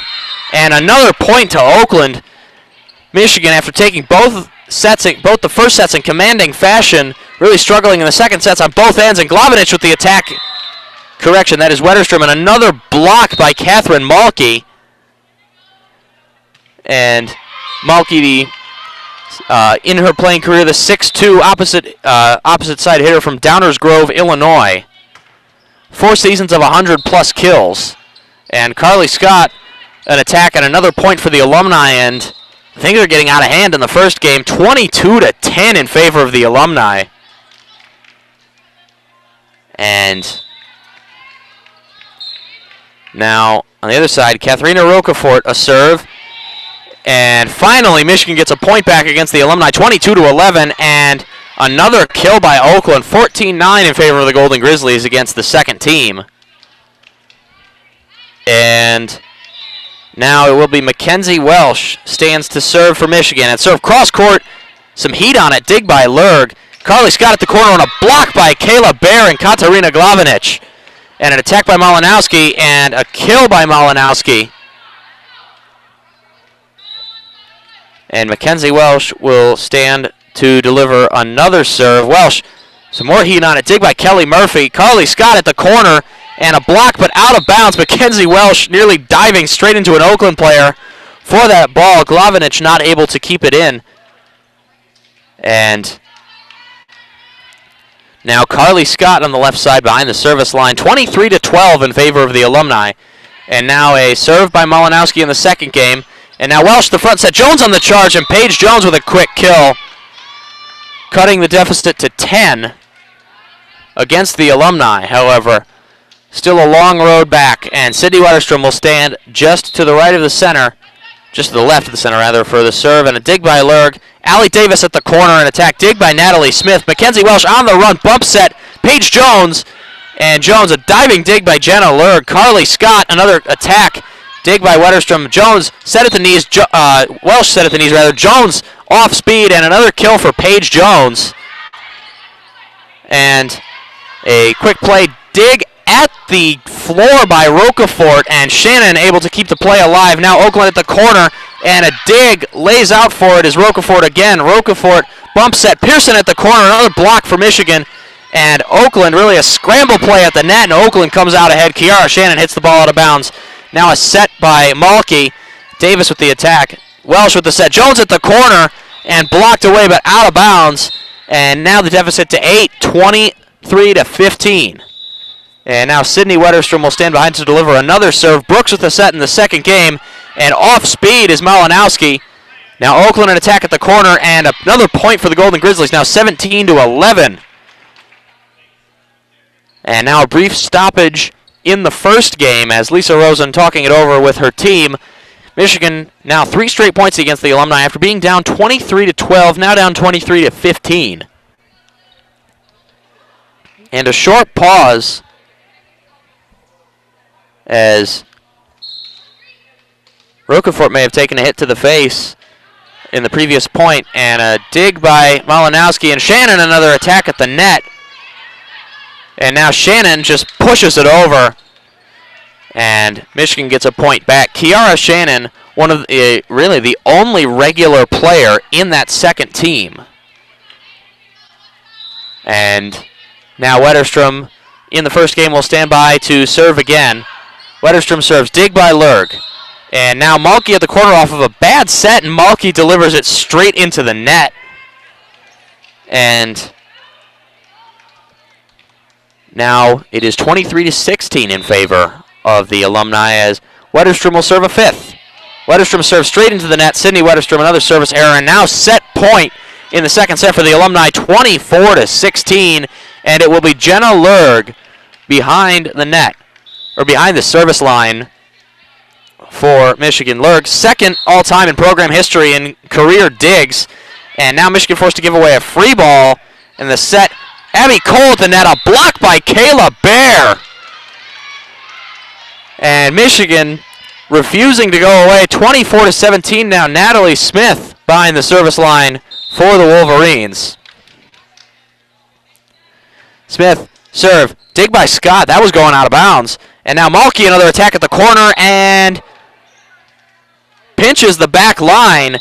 And another point to Oakland. Michigan, after taking both the first sets in commanding fashion, really struggling in the second sets on both ends. And Glavinich with the attack. Correction, that is Wetterstrom. And another block by Catherine Malky. And Malky, in her playing career, the 6'2" opposite side hitter from Downers Grove, Illinois. 4 seasons of 100+ kills. And Carly Scott, an attack and another point for the Alumni, and things are getting out of hand in the first game. 22-10 in favor of the Alumni. And now, on the other side, Katharina Rocafort, a serve. And finally, Michigan gets a point back against the Alumni, 22-11, and another kill by Oakland, 14-9 in favor of the Golden Grizzlies against the second team. And now it will be Mackenzie Welsh stands to serve for Michigan. And serve cross court, some heat on it, dig by Lurg. Carly Scott at the corner on a block by Kayla Bear and Katarina Glavinich. And an attack by Malinowski and a kill by Malinowski. And Mackenzie Welsh will stand to deliver another serve. Welsh, some more heat on it. Dig by Kelly Murphy. Carly Scott at the corner and a block, but out of bounds. Mackenzie Welsh nearly diving straight into an Oakland player for that ball. Glavinich not able to keep it in. And now Carly Scott on the left side behind the service line. 23-12 in favor of the Alumni. And now a serve by Malinowski in the second game. And now Welsh the front set. Jones on the charge, and Paige Jones with a quick kill, cutting the deficit to 10 against the Alumni. However, still a long road back, and Sydney Wetterstrom will stand just to the right of the center, just to the left of the center rather, for the serve, and a dig by Lurg. Allie Davis at the corner, and attack dig by Natalie Smith. Mackenzie Welsh on the run, bump set, Paige Jones, and Jones a diving dig by Jenna Lurg. Carly Scott, another attack, dig by Wetterstrom. Jones set at the knees, Welsh set at the knees rather. Jones off speed, and another kill for Paige Jones. And a quick play dig at the floor by Rocafort, and Shannon able to keep the play alive. Now Oakland at the corner, and a dig lays out for it is Rocafort again. Rocafort bump set. Pearson at the corner, another block for Michigan. And Oakland, really a scramble play at the net, and Oakland comes out ahead. Kiara Shannon hits the ball out of bounds. Now a set by Malky. Davis with the attack. Welsh with the set. Jones at the corner, and blocked away, but out of bounds. And now the deficit to 8, 23-15. And now Sydney Wetterstrom will stand behind to deliver another serve. Brooks with the set in the second game, and off speed is Malinowski. Now Oakland an attack at the corner, and another point for the Golden Grizzlies, now 17-11. And now a brief stoppage in the first game as Lisa Rosen talking it over with her team. Michigan now 3 straight points against the Alumni after being down 23-12, now down 23-15. And a short pause as Rocafort may have taken a hit to the face in the previous point, and a dig by Malinowski, and Shannon another attack at the net. And now Shannon just pushes it over, and Michigan gets a point back. Kiara Shannon, one of really the only regular player in that second team. And now Wetterstrom in the first game will stand by to serve again. Wetterstrom serves, dig by Lurg. And now Malky at the corner off of a bad set, and Malky delivers it straight into the net. And now it is 23-16 in favor of the Alumni as Wetterstrom will serve a fifth. Wetterstrom serves straight into the net. Sydney Wetterstrom, another service error, and now set point in the second set for the Alumni, 24-16, and it will be Jenna Lurg behind the net, or behind the service line for Michigan. Lurg, second all-time in program history in career digs, and now Michigan forced to give away a free ball in the set. Abby Cole at the net, a block by Kayla Bear. And Michigan refusing to go away, 24-17 now. Natalie Smith behind the service line for the Wolverines. Smith, serve, dig by Scott, that was going out of bounds. And now Malky, another attack at the corner, and pinches the back line.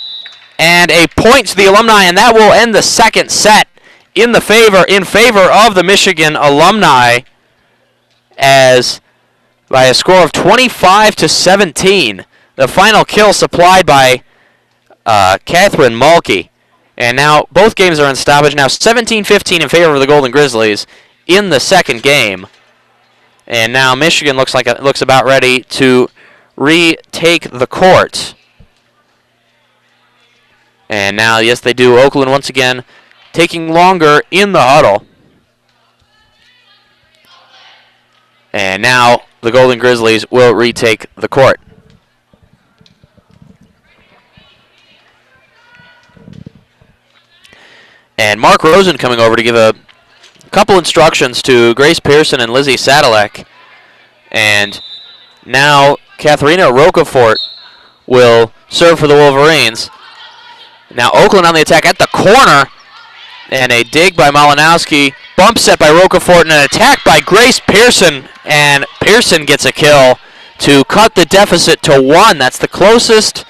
And a point to the Alumni, and that will end the second set in favor of the Michigan Alumni, as by a score of 25-17. The final kill supplied by Catherine Malky. And now both games are in stoppage. Now 17-15 in favor of the Golden Grizzlies in the second game. And now Michigan looks about ready to retake the court. And now, yes, they do. Oakland once again taking longer in the huddle. And now the Golden Grizzlies will retake the court. And Mark Rosen coming over to give a couple instructions to Grace Pearson and Lizzie Sadalek. And now Katharina Rocafort will serve for the Wolverines. Now Oakland on the attack at the corner. And a dig by Malinowski. Bump set by Rocafort, and an attack by Grace Pearson. And Pearson gets a kill to cut the deficit to 1. That's the closest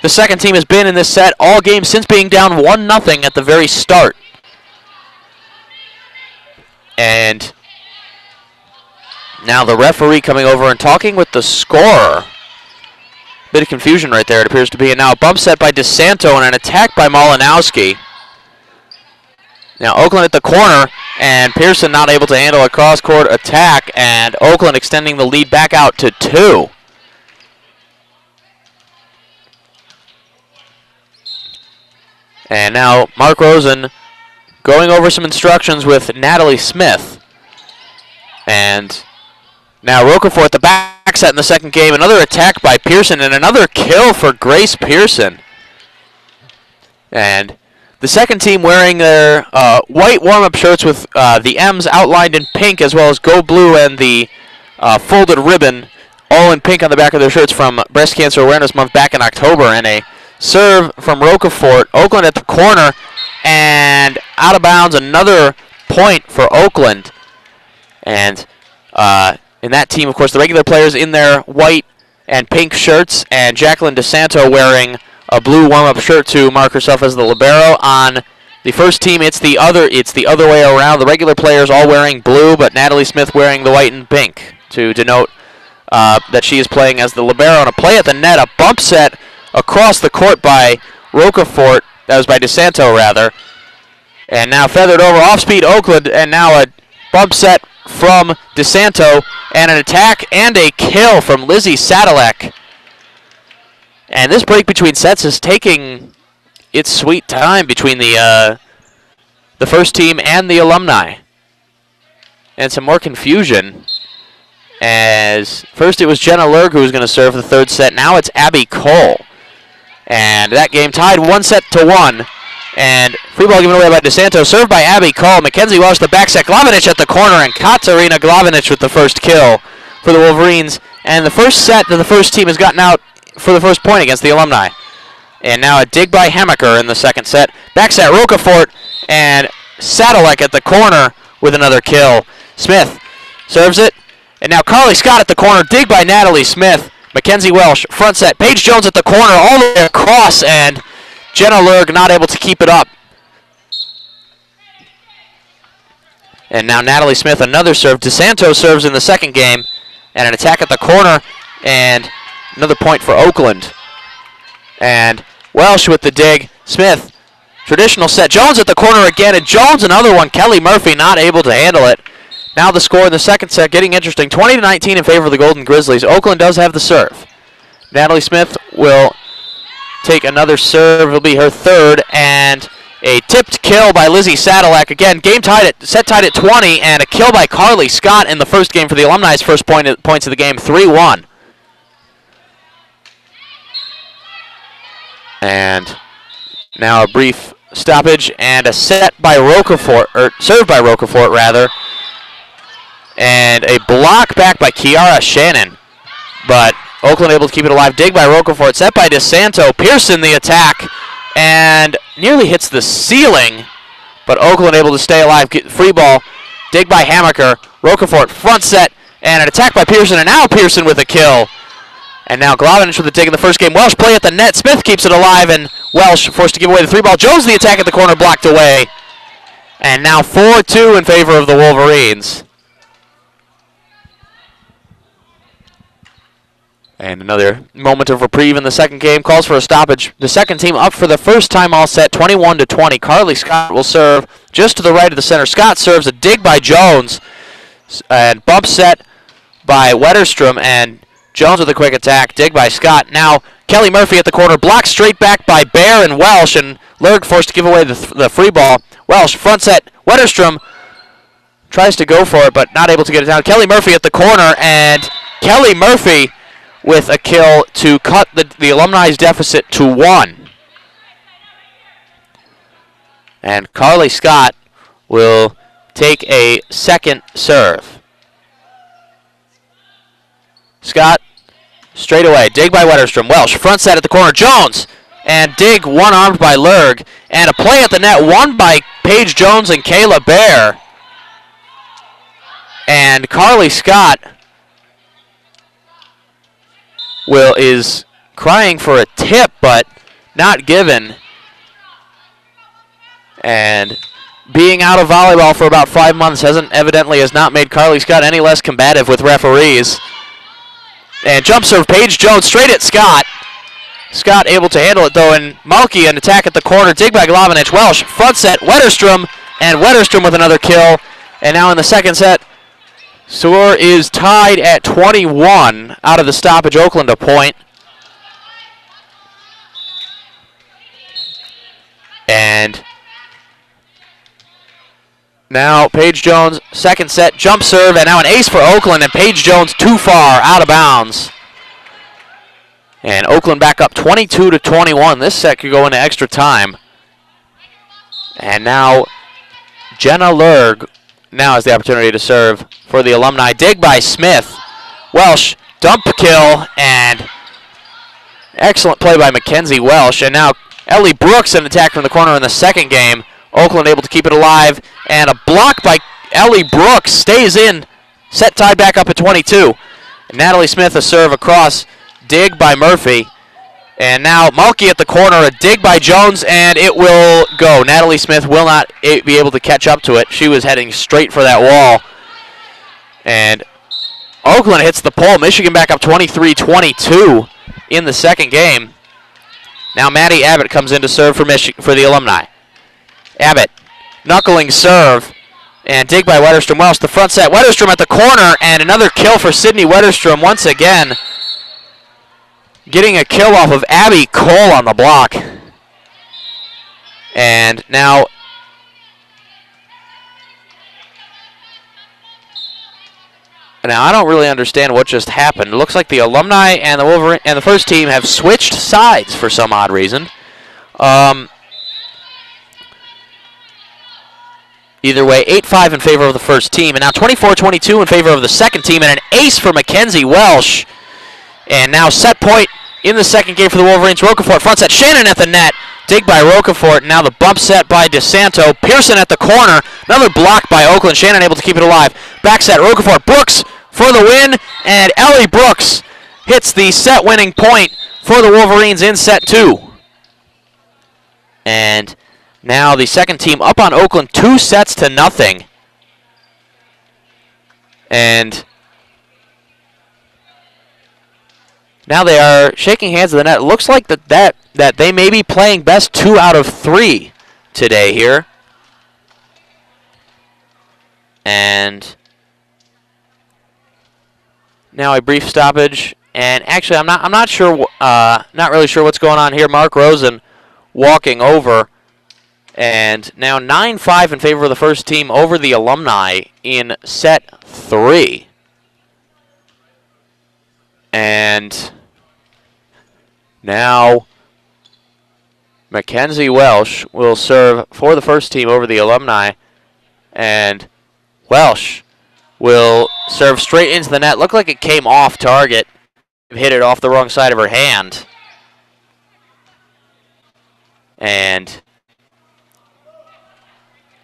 the second team has been in this set all game since being down 1-0 at the very start. And now the referee coming over and talking with the scorer. Bit of confusion right there, it appears to be. And now a bump set by DeSanto and an attack by Malinowski. Now Oakland at the corner, and Pearson not able to handle a cross-court attack, and Oakland extending the lead back out to 2. And now Mark Rosen going over some instructions with Natalie Smith. And now Rocafort at the back set in the second game. Another attack by Pearson, and another kill for Grace Pearson. And the second team wearing their white warm-up shirts with the M's outlined in pink, as well as Go Blue and the folded ribbon, all in pink on the back of their shirts from Breast Cancer Awareness Month back in October. And a serve from Rocafort. Oakland at the corner, and out of bounds. Another point for Oakland. And in that team, of course, the regular players in their white and pink shirts, and Jacqueline DeSanto wearing a blue warm-up shirt to mark herself as the libero. On the first team, it's the other way around. The regular players all wearing blue, but Natalie Smith wearing the white and pink to denote that she is playing as the libero. And a play at the net, a bump set across the court by Rocafort. That was by DeSanto, rather. And now feathered over off-speed Oakland, and now a bump set from DeSanto, and an attack and a kill from Lizzie Sadalek. And this break between sets is taking its sweet time between the first team and the Alumni. And some more confusion, as first it was Jenna Lerg who was going to serve the third set. Now it's Abby Cole. And that game tied 1-1. And free ball given away by DeSanto, served by Abby Cole. Mackenzie Welsh the back set. Glavinich at the corner, and Katarina Glavinich with the first kill for the Wolverines. And the first set that the first team has gotten out for the first point against the Alumni. And now a dig by Hamaker in the second set. Back set, Rocafort, and Sadalek at the corner with another kill. Smith serves it, and now Carly Scott at the corner. Dig by Natalie Smith. Mackenzie Welsh, front set. Paige Jones at the corner, all the way across, and Jenna Lerg not able to keep it up. And now Natalie Smith, another serve. DeSanto serves in the second game, and an attack at the corner, and another point for Oakland. And Welsh with the dig. Smith, traditional set. Jones at the corner again, and Jones another one. Kelly Murphy not able to handle it. Now the score in the second set getting interesting. 20-19 in favor of the Golden Grizzlies. Oakland does have the serve. Natalie Smith will take another serve. It'll be her third, and a tipped kill by Lizzie Sadalek. Again, set tied at 20, and a kill by Carly Scott in the first game for the Alumni's first points of the game, 3-1. And now a brief stoppage and a set by Rocafort, or served by Rocafort rather, and a block back by Kiara Shannon, but Oakland able to keep it alive. Dig by Rocafort, set by DeSanto. Pearson the attack, and nearly hits the ceiling, but Oakland able to stay alive. Free ball, dig by Hamaker. Rocafort, front set, and an attack by Pearson, and now Pearson with a kill. And now Glavinich with a dig in the first game. Welsh play at the net. Smith keeps it alive, and Welsh forced to give away the three ball. Jones the attack at the corner, blocked away. And now 4-2 in favor of the Wolverines. And another moment of reprieve in the second game. Calls for a stoppage. The second team up for the first time all set, 21-20. Carly Scott will serve just to the right of the center. Scott serves a dig by Jones, and bump set by Wetterstrom, and Jones with a quick attack. Dig by Scott. Now Kelly Murphy at the corner. Blocked straight back by Bear and Welsh, and Lerg forced to give away the free ball. Welsh, front set. Wetterstrom tries to go for it, but not able to get it down. Kelly Murphy at the corner, and Kelly Murphy with a kill to cut the Alumni's deficit to 1. And Carly Scott will take a second serve. Scott, straight away. Dig by Wetterstrom. Welsh, front set at the corner. Jones, and dig one-armed by Lerg. And a play at the net, won by Paige Jones and Kayla Bear. And Carly Scott is crying for a tip, but not given. And being out of volleyball for about 5 months has not made Carly Scott any less combative with referees. And jump serve, Paige Jones straight at Scott. Scott able to handle it though, and Malky an attack at the corner. Dig by Glavinich. Welsh, front set, Wetterstrom, and Wetterstrom with another kill. And now in the second set, score is tied at 21 out of the stoppage. Oakland a point. And now Paige Jones, second set, jump serve, and now an ace for Oakland, and Paige Jones too far, out of bounds. And Oakland back up 22-21. This set could go into extra time. And now Jenna Lerg now has the opportunity to serve for the Alumni. Dig by Smith. Welsh, dump kill, and excellent play by Mackenzie Welsh. And now Ellie Brooks an attack from the corner in the second game. Oakland able to keep it alive, And a block by Ellie Brooks stays in. Set tied back up at 22. And Natalie Smith a serve across. Dig by Murphy. And now Mulkey at the corner. A dig by Jones, and it will go. Natalie Smith will not be able to catch up to it. She was heading straight for that wall. And Oakland hits the pole. Michigan back up 23-22 in the second game. Now Maddie Abbott comes in to serve for the Alumni. Abbott, knuckling serve, and dig by Wetterstrom Welsh. The front set, Wetterstrom at the corner, and another kill for Sydney Wetterstrom once again. Getting a kill off of Abby Cole on the block. And now I don't really understand what just happened. It looks like the Alumni and the Wolverine and the first team have switched sides for some odd reason. Either way, 8-5 in favor of the first team, and now 24-22 in favor of the second team, and an ace for Mackenzie Welsh. And now set point in the second game for the Wolverines. Rocafort front set, Shannon at the net. Dig by Rocafort. Now the bump set by DeSanto. Pearson at the corner. Another block by Oakland. Shannon able to keep it alive. Back set, Rocafort. Brooks for the win, and Ellie Brooks hits the set-winning point for the Wolverines in set 2. And now the second team up on Oakland 2-0. And now they are shaking hands at the net. It looks like that they may be playing best 2 out of 3 today here. And now a brief stoppage, and actually I'm not sure, not really sure what's going on here. Mark Rosen walking over, and now 9-5 in favor of the first team over the Alumni in set 3. And now Mackenzie Welsh will serve for the first team over the Alumni, and Welsh will serve straight into the net. Looked like it came off target. Hit it off the wrong side of her hand. And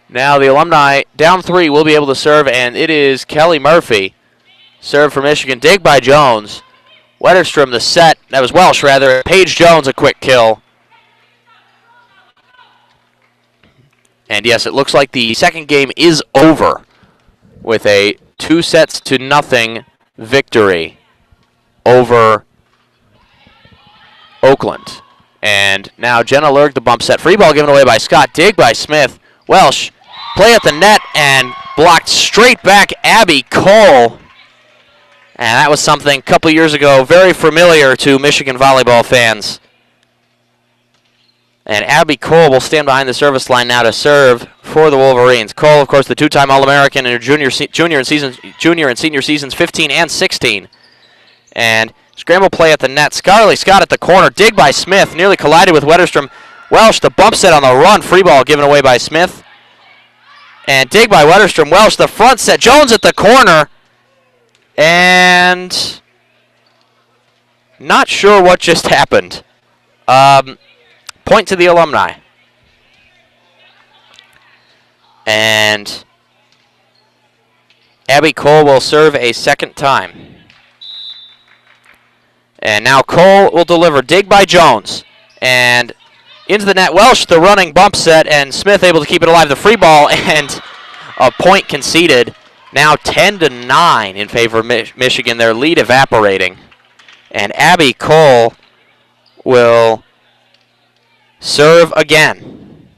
now the Alumni down 3 will be able to serve, and it is Kelly Murphy. Serve for Michigan. Dig by Jones. Wetterstrom the set. That was Welsh, rather. Paige Jones a quick kill. And yes, it looks like the second game is over with a 2-0 victory over Oakland. And now Jenna Lurg, the bump set. Free ball given away by Scott. Dig by Smith. Welsh, play at the net, and blocked straight back Abby Cole. And that was something a couple years ago very familiar to Michigan volleyball fans. And Abby Cole will stand behind the service line now to serve for the Wolverines. Cole, of course, the 2-time All-American in her junior and senior seasons 15 and 16. And scramble play at the net. Scarlett Scott at the corner. Dig by Smith. Nearly collided with Wetterstrom. Welsh, the bump set on the run. Free ball given away by Smith. And dig by Wetterstrom. Welsh, the front set. Jones at the corner. And not sure what just happened. Point to the Alumni. And Abby Cole will serve a second time. And now Cole will deliver. Dig by Jones. And into the net. Welsh, the running bump set, and Smith able to keep it alive. The free ball, and a point conceded. Now 10-9 in favor of Michigan. Their lead evaporating. And Abby Cole will serve again.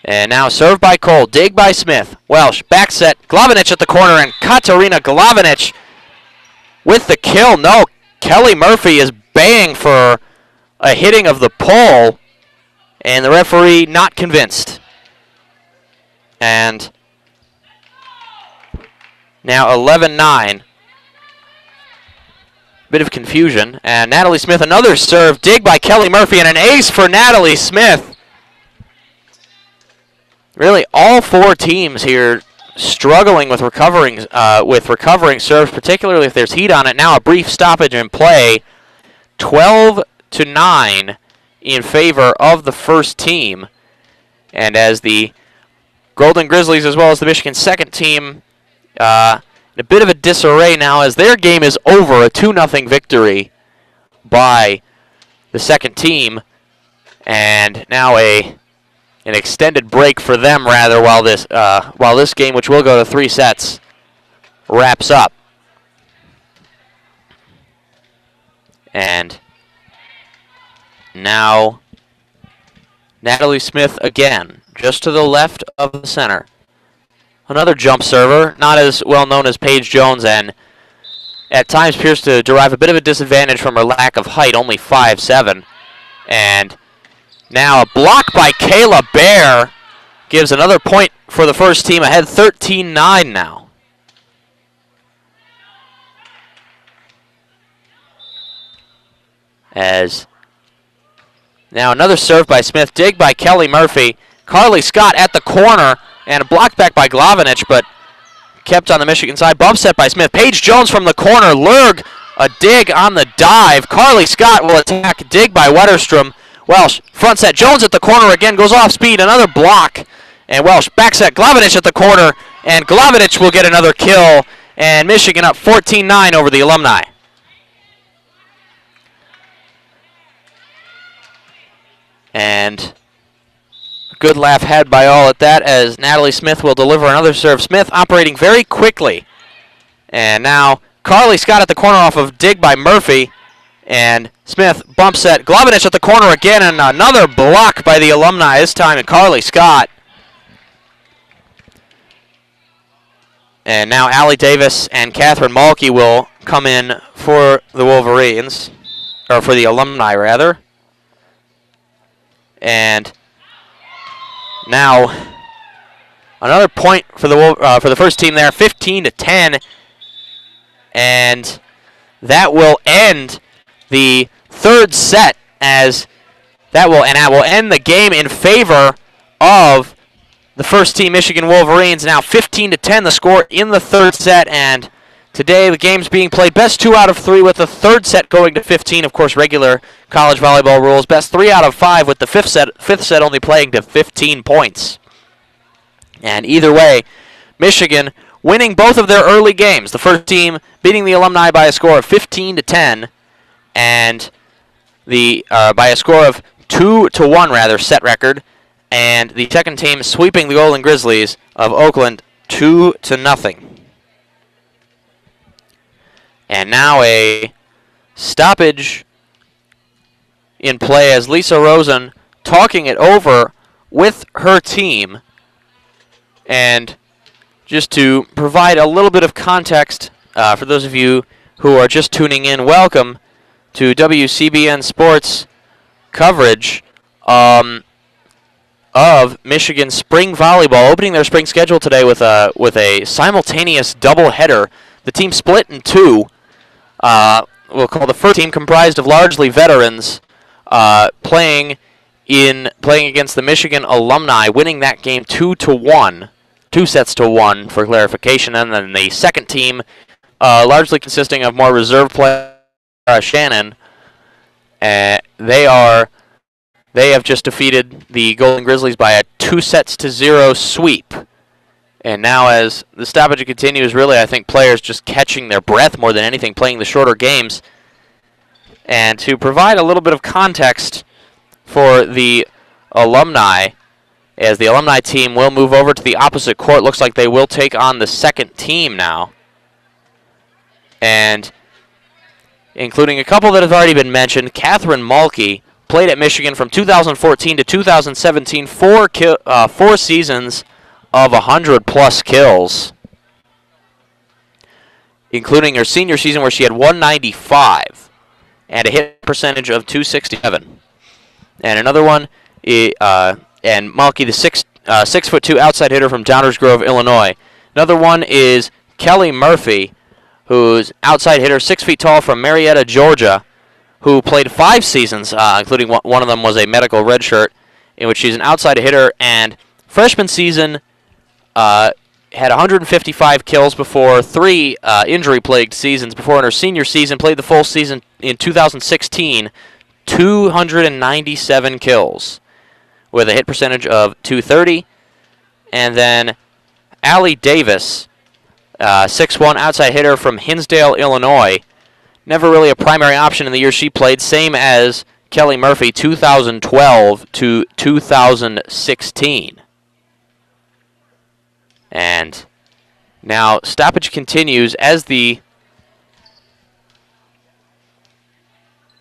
And now serve by Cole. Dig by Smith. Welsh, back set. Glavinich at the corner, and Katarina Glavinich with the kill. No, Kelly Murphy is baying for a hitting of the pole, and the referee not convinced. And now 11-9. Bit of confusion. And Natalie Smith, another serve. Dig by Kelly Murphy, and an ace for Natalie Smith. Really, all 4 teams here struggling with recovering serves, particularly if there's heat on it. Now a brief stoppage in play. 12-9 in favor of the first team. And as the Golden Grizzlies, as well as the Michigan second team, in a bit of a disarray now, as their game is over, a 2-0 victory by the second team, and now an extended break for them, rather, while this game, which will go to 3 sets, wraps up. And now Natalie Smith again, just to the left of the center. Another jump server, not as well known as Paige Jones, and at times appears to derive a bit of a disadvantage from her lack of height, only 5'7". And now a block by Kayla Bear gives another point for the first team, ahead 13-9 now. As now another serve by Smith, dig by Kelly Murphy. Carly Scott at the corner, and a block back by Glavinich, but kept on the Michigan side. Bump set by Smith. Paige Jones from the corner. Lurg, a dig on the dive. Carly Scott will attack. Dig by Wetterstrom. Welsh, front set. Jones at the corner again, goes off speed. Another block. And Welsh, back set. Glavinich at the corner. And Glavinich will get another kill. And Michigan up 14-9 over the Alumni. And good laugh had by all at that, as Natalie Smith will deliver another serve. Smith operating very quickly. And now Carly Scott at the corner off of dig by Murphy. And Smith bump set. Glavinich at the corner again, and another block by the Alumni, this time and Carly Scott. And now Allie Davis and Catherine Malke will come in for the Wolverines, or for the Alumni rather. And now another point for the first team there, 15-10, and that will end the third set, as that will end the game in favor of the first team Michigan Wolverines. Now 15-10 the score in the third set, and today the game's being played best 2 out of 3 with the third set going to 15. Of course, regular college volleyball rules. Best 3 out of 5 with the fifth set only playing to 15 points. And either way, Michigan winning both of their early games. The first team beating the Alumni by a score of 15-10, and by a score of 2-1 rather, set record. And the second team sweeping the Golden Grizzlies of Oakland 2-0. And now a stoppage in play as Lisa Rosen talking it over with her team. And just to provide a little bit of context for those of you who are just tuning in, welcome to WCBN Sports coverage of Michigan Spring Volleyball, opening their spring schedule today with a simultaneous doubleheader. The team split in 2. We'll call the first team, comprised of largely veterans, playing against the Michigan Alumni, winning that game 2-1, 2-1 for clarification. And then the second team, largely consisting of more reserve player Shannon, they have just defeated the Golden Grizzlies by a 2-0 sweep. And now as the stoppage continues, really I think players just catching their breath more than anything, playing the shorter games. And to provide a little bit of context for the Alumni, as the Alumni team will move over to the opposite court, looks like they will take on the second team now. And including a couple that have already been mentioned, Catherine Malke played at Michigan from 2014 to 2017, 4 seasons of 100-plus kills, including her senior season where she had 195 and a hit percentage of 267. And another one, and Malke, the 6'2" outside hitter from Downers Grove, Illinois. Another one is Kelly Murphy, who's outside hitter, 6 feet tall, from Marietta, Georgia, who played 5 seasons, including one of them was a medical redshirt, in which she's an outside hitter, and freshman season had 155 kills before 3 injury-plagued seasons before. In her senior season, played the full season in 2016, 297 kills with a hit percentage of .230. And then Allie Davis, 6'1", outside hitter from Hinsdale, Illinois. Never really a primary option in the year she played, same as Kelly Murphy, 2012 to 2016. And now stoppage continues as the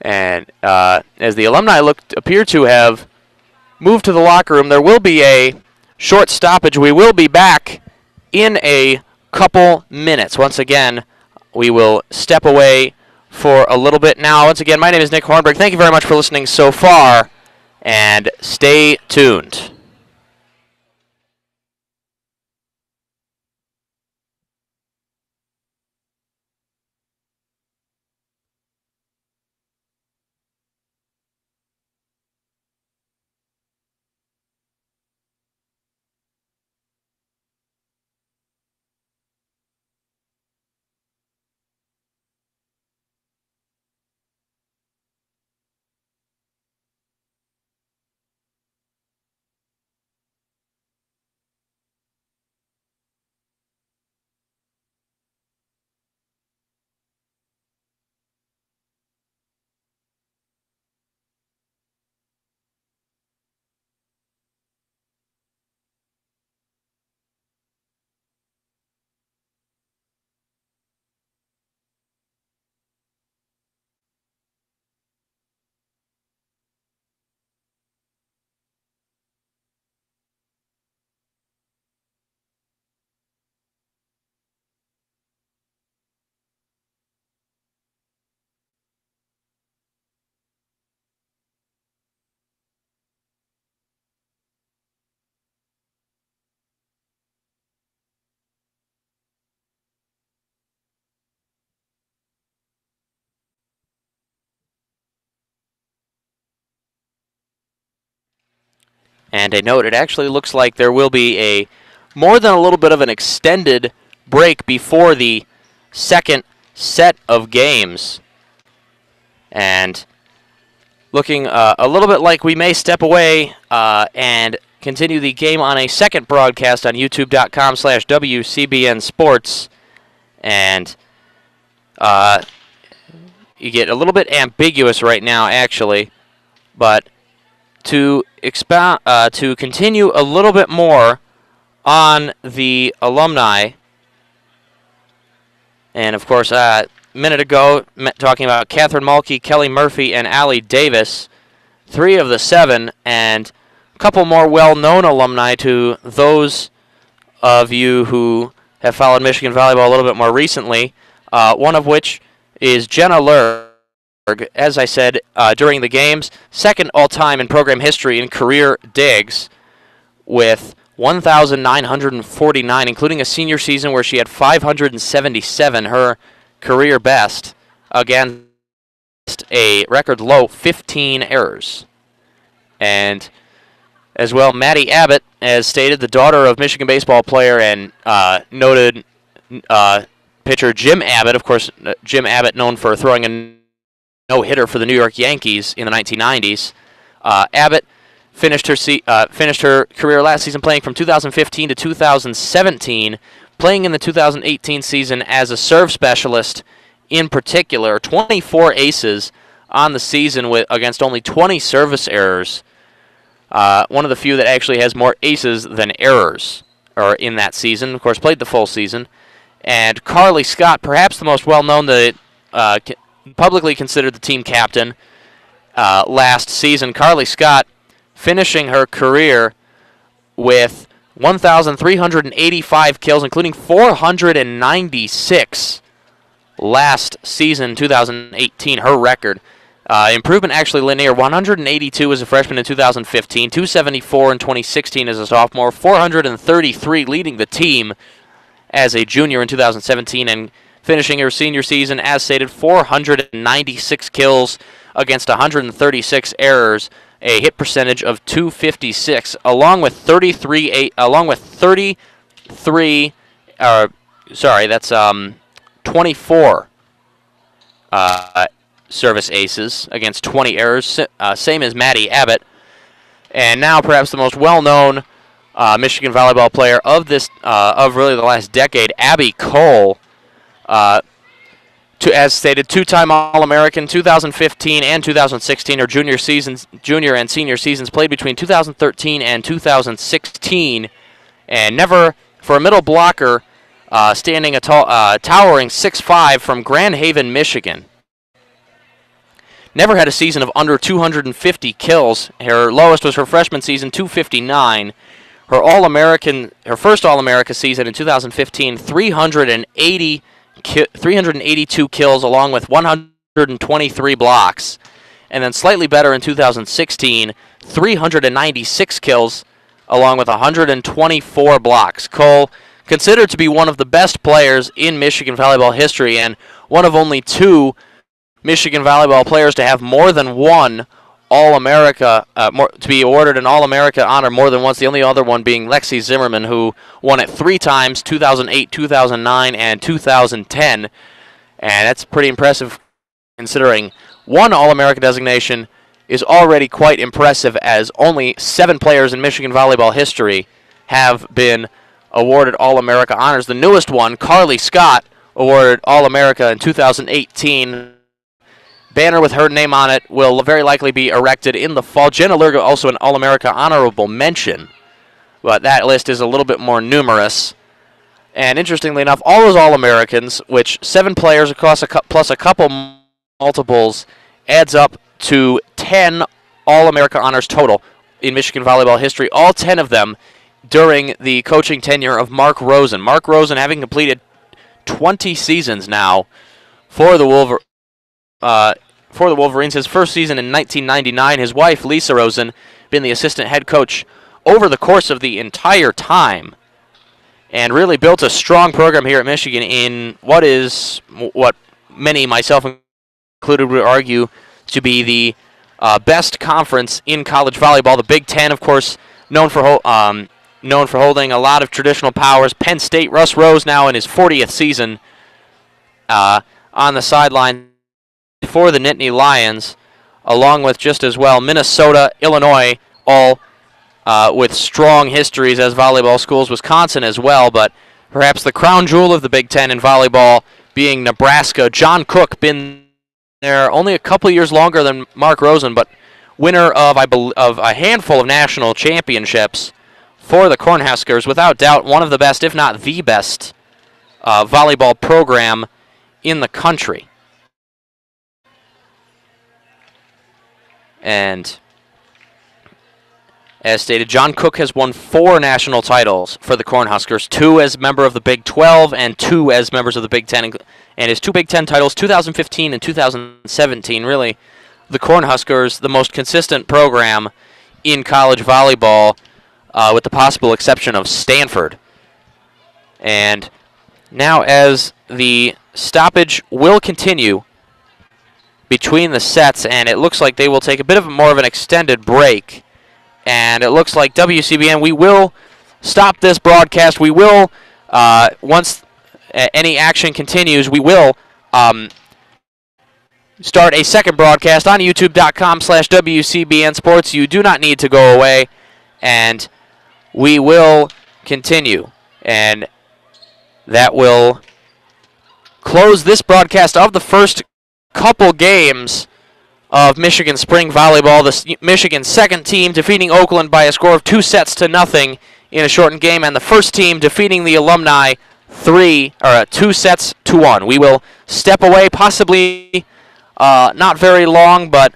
Alumni appear to have moved to the locker room. There will be a short stoppage. We will be back in a couple minutes. Once again, we will step away for a little bit now. Once again, my name is Nick Hornberg. Thank you very much for listening so far, and stay tuned. And a note, it actually looks like there will be a more than a little bit of an extended break before the second set of games. And looking a little bit like we may step away and continue the game on a second broadcast on youtube.com/WCBN Sports. And you get a little bit ambiguous right now, actually, but to continue a little bit more on the Alumni, and of course, a minute ago, talking about Catherine Mulkey, Kelly Murphy, and Allie Davis, 3 of the 7, and a couple more well-known alumni to those of you who have followed Michigan Volleyball a little bit more recently, one of which is Jenna Lerg. As I said during the games, second all-time in program history in career digs with 1,949, including a senior season where she had 577, her career best, against a record low 15 errors. And as well, Maddie Abbott, as stated, the daughter of Michigan baseball player and noted pitcher Jim Abbott. Of course, Jim Abbott known for throwing a no-hitter for the New York Yankees in the 1990s. Abbott finished her career last season playing from 2015 to 2017, playing in the 2018 season as a serve specialist in particular. 24 aces on the season against only 20 service errors. One of the few that actually has more aces than errors in that season. Of course, played the full season. And Carly Scott, perhaps the most well-known, publicly considered the team captain last season. Carly Scott finishing her career with 1,385 kills, including 496 last season, 2018, her record. Improvement actually linear, 182 as a freshman in 2015, 274 in 2016 as a sophomore, 433 leading the team as a junior in 2017, and finishing her senior season, as stated, 496 kills against 136 errors, a hit percentage of .256, along with 24 service aces against 20 errors, same as Maddie Abbott. And now perhaps the most well-known Michigan volleyball player of really the last decade, Abby Cole, as stated, two-time All-American, 2015 and 2016, her junior and senior seasons, played between 2013 and 2016, and never, for a middle blocker, standing a towering 6'5" from Grand Haven, Michigan. Never had a season of under 250 kills. Her lowest was her freshman season, 259. Her first All-America season in 2015, 382 kills along with 123 blocks. And then slightly better in 2016, 396 kills along with 124 blocks. Cole, considered to be one of the best players in Michigan volleyball history and one of only two Michigan volleyball players to have more than one All-America, to be awarded an All-America honor more than once, the only other one being Lexi Zimmerman, who won it 3 times, 2008, 2009, and 2010. And that's pretty impressive considering one All-America designation is already quite impressive, as only 7 players in Michigan volleyball history have been awarded All-America honors. The newest one, Carly Scott, awarded All-America in 2018. Banner with her name on it will very likely be erected in the fall. Jenna Lurga also an All-America honorable mention, but that list is a little bit more numerous. And interestingly enough, all those All-Americans, which 7 players across plus a couple multiples, adds up to 10 All-America honors total in Michigan volleyball history. All 10 of them during the coaching tenure of Mark Rosen. Mark Rosen having completed 20 seasons now for the Wolverines. His first season in 1999. His wife, Lisa Rosen, been the assistant head coach over the course of the entire time, and really built a strong program here at Michigan in what many, myself included, would argue to be the best conference in college volleyball. The Big Ten, of course, known for holding a lot of traditional powers. Penn State, Russ Rose now in his 40th season on the sideline for the Nittany Lions, along with just as well Minnesota, Illinois, all with strong histories as volleyball schools, Wisconsin as well, but perhaps the crown jewel of the Big Ten in volleyball being Nebraska. John Cook, been there only a couple years longer than Mark Rosen, but winner of a handful of national championships for the Cornhuskers. Without doubt, one of the best, if not the best, volleyball program in the country. And as stated, John Cook has won 4 national titles for the Cornhuskers, 2 as member of the Big 12 and 2 as members of the Big 10. And his 2 Big 10 titles, 2015 and 2017, really the Cornhuskers, the most consistent program in college volleyball, with the possible exception of Stanford. And now, as the stoppage will continue between the sets, and it looks like they will take a bit of more of an extended break. And it looks like WCBN, we will stop this broadcast. We will, once any action continues, we will start a second broadcast on youtube.com/WCBN Sports. You do not need to go away, and we will continue. And that will close this broadcast of the first couple games of Michigan Spring Volleyball. The Michigan second team defeating Oakland by a score of 2-0 in a shortened game, and the first team defeating the Alumni 2-1. We will step away, possibly not very long, but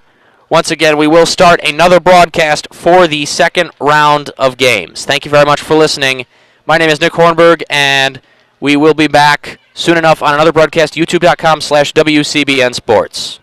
once again, we will start another broadcast for the second round of games. Thank you very much for listening. My name is Nick Hornberg, and we will be back soon enough on another broadcast, youtube.com/WCBN Sports.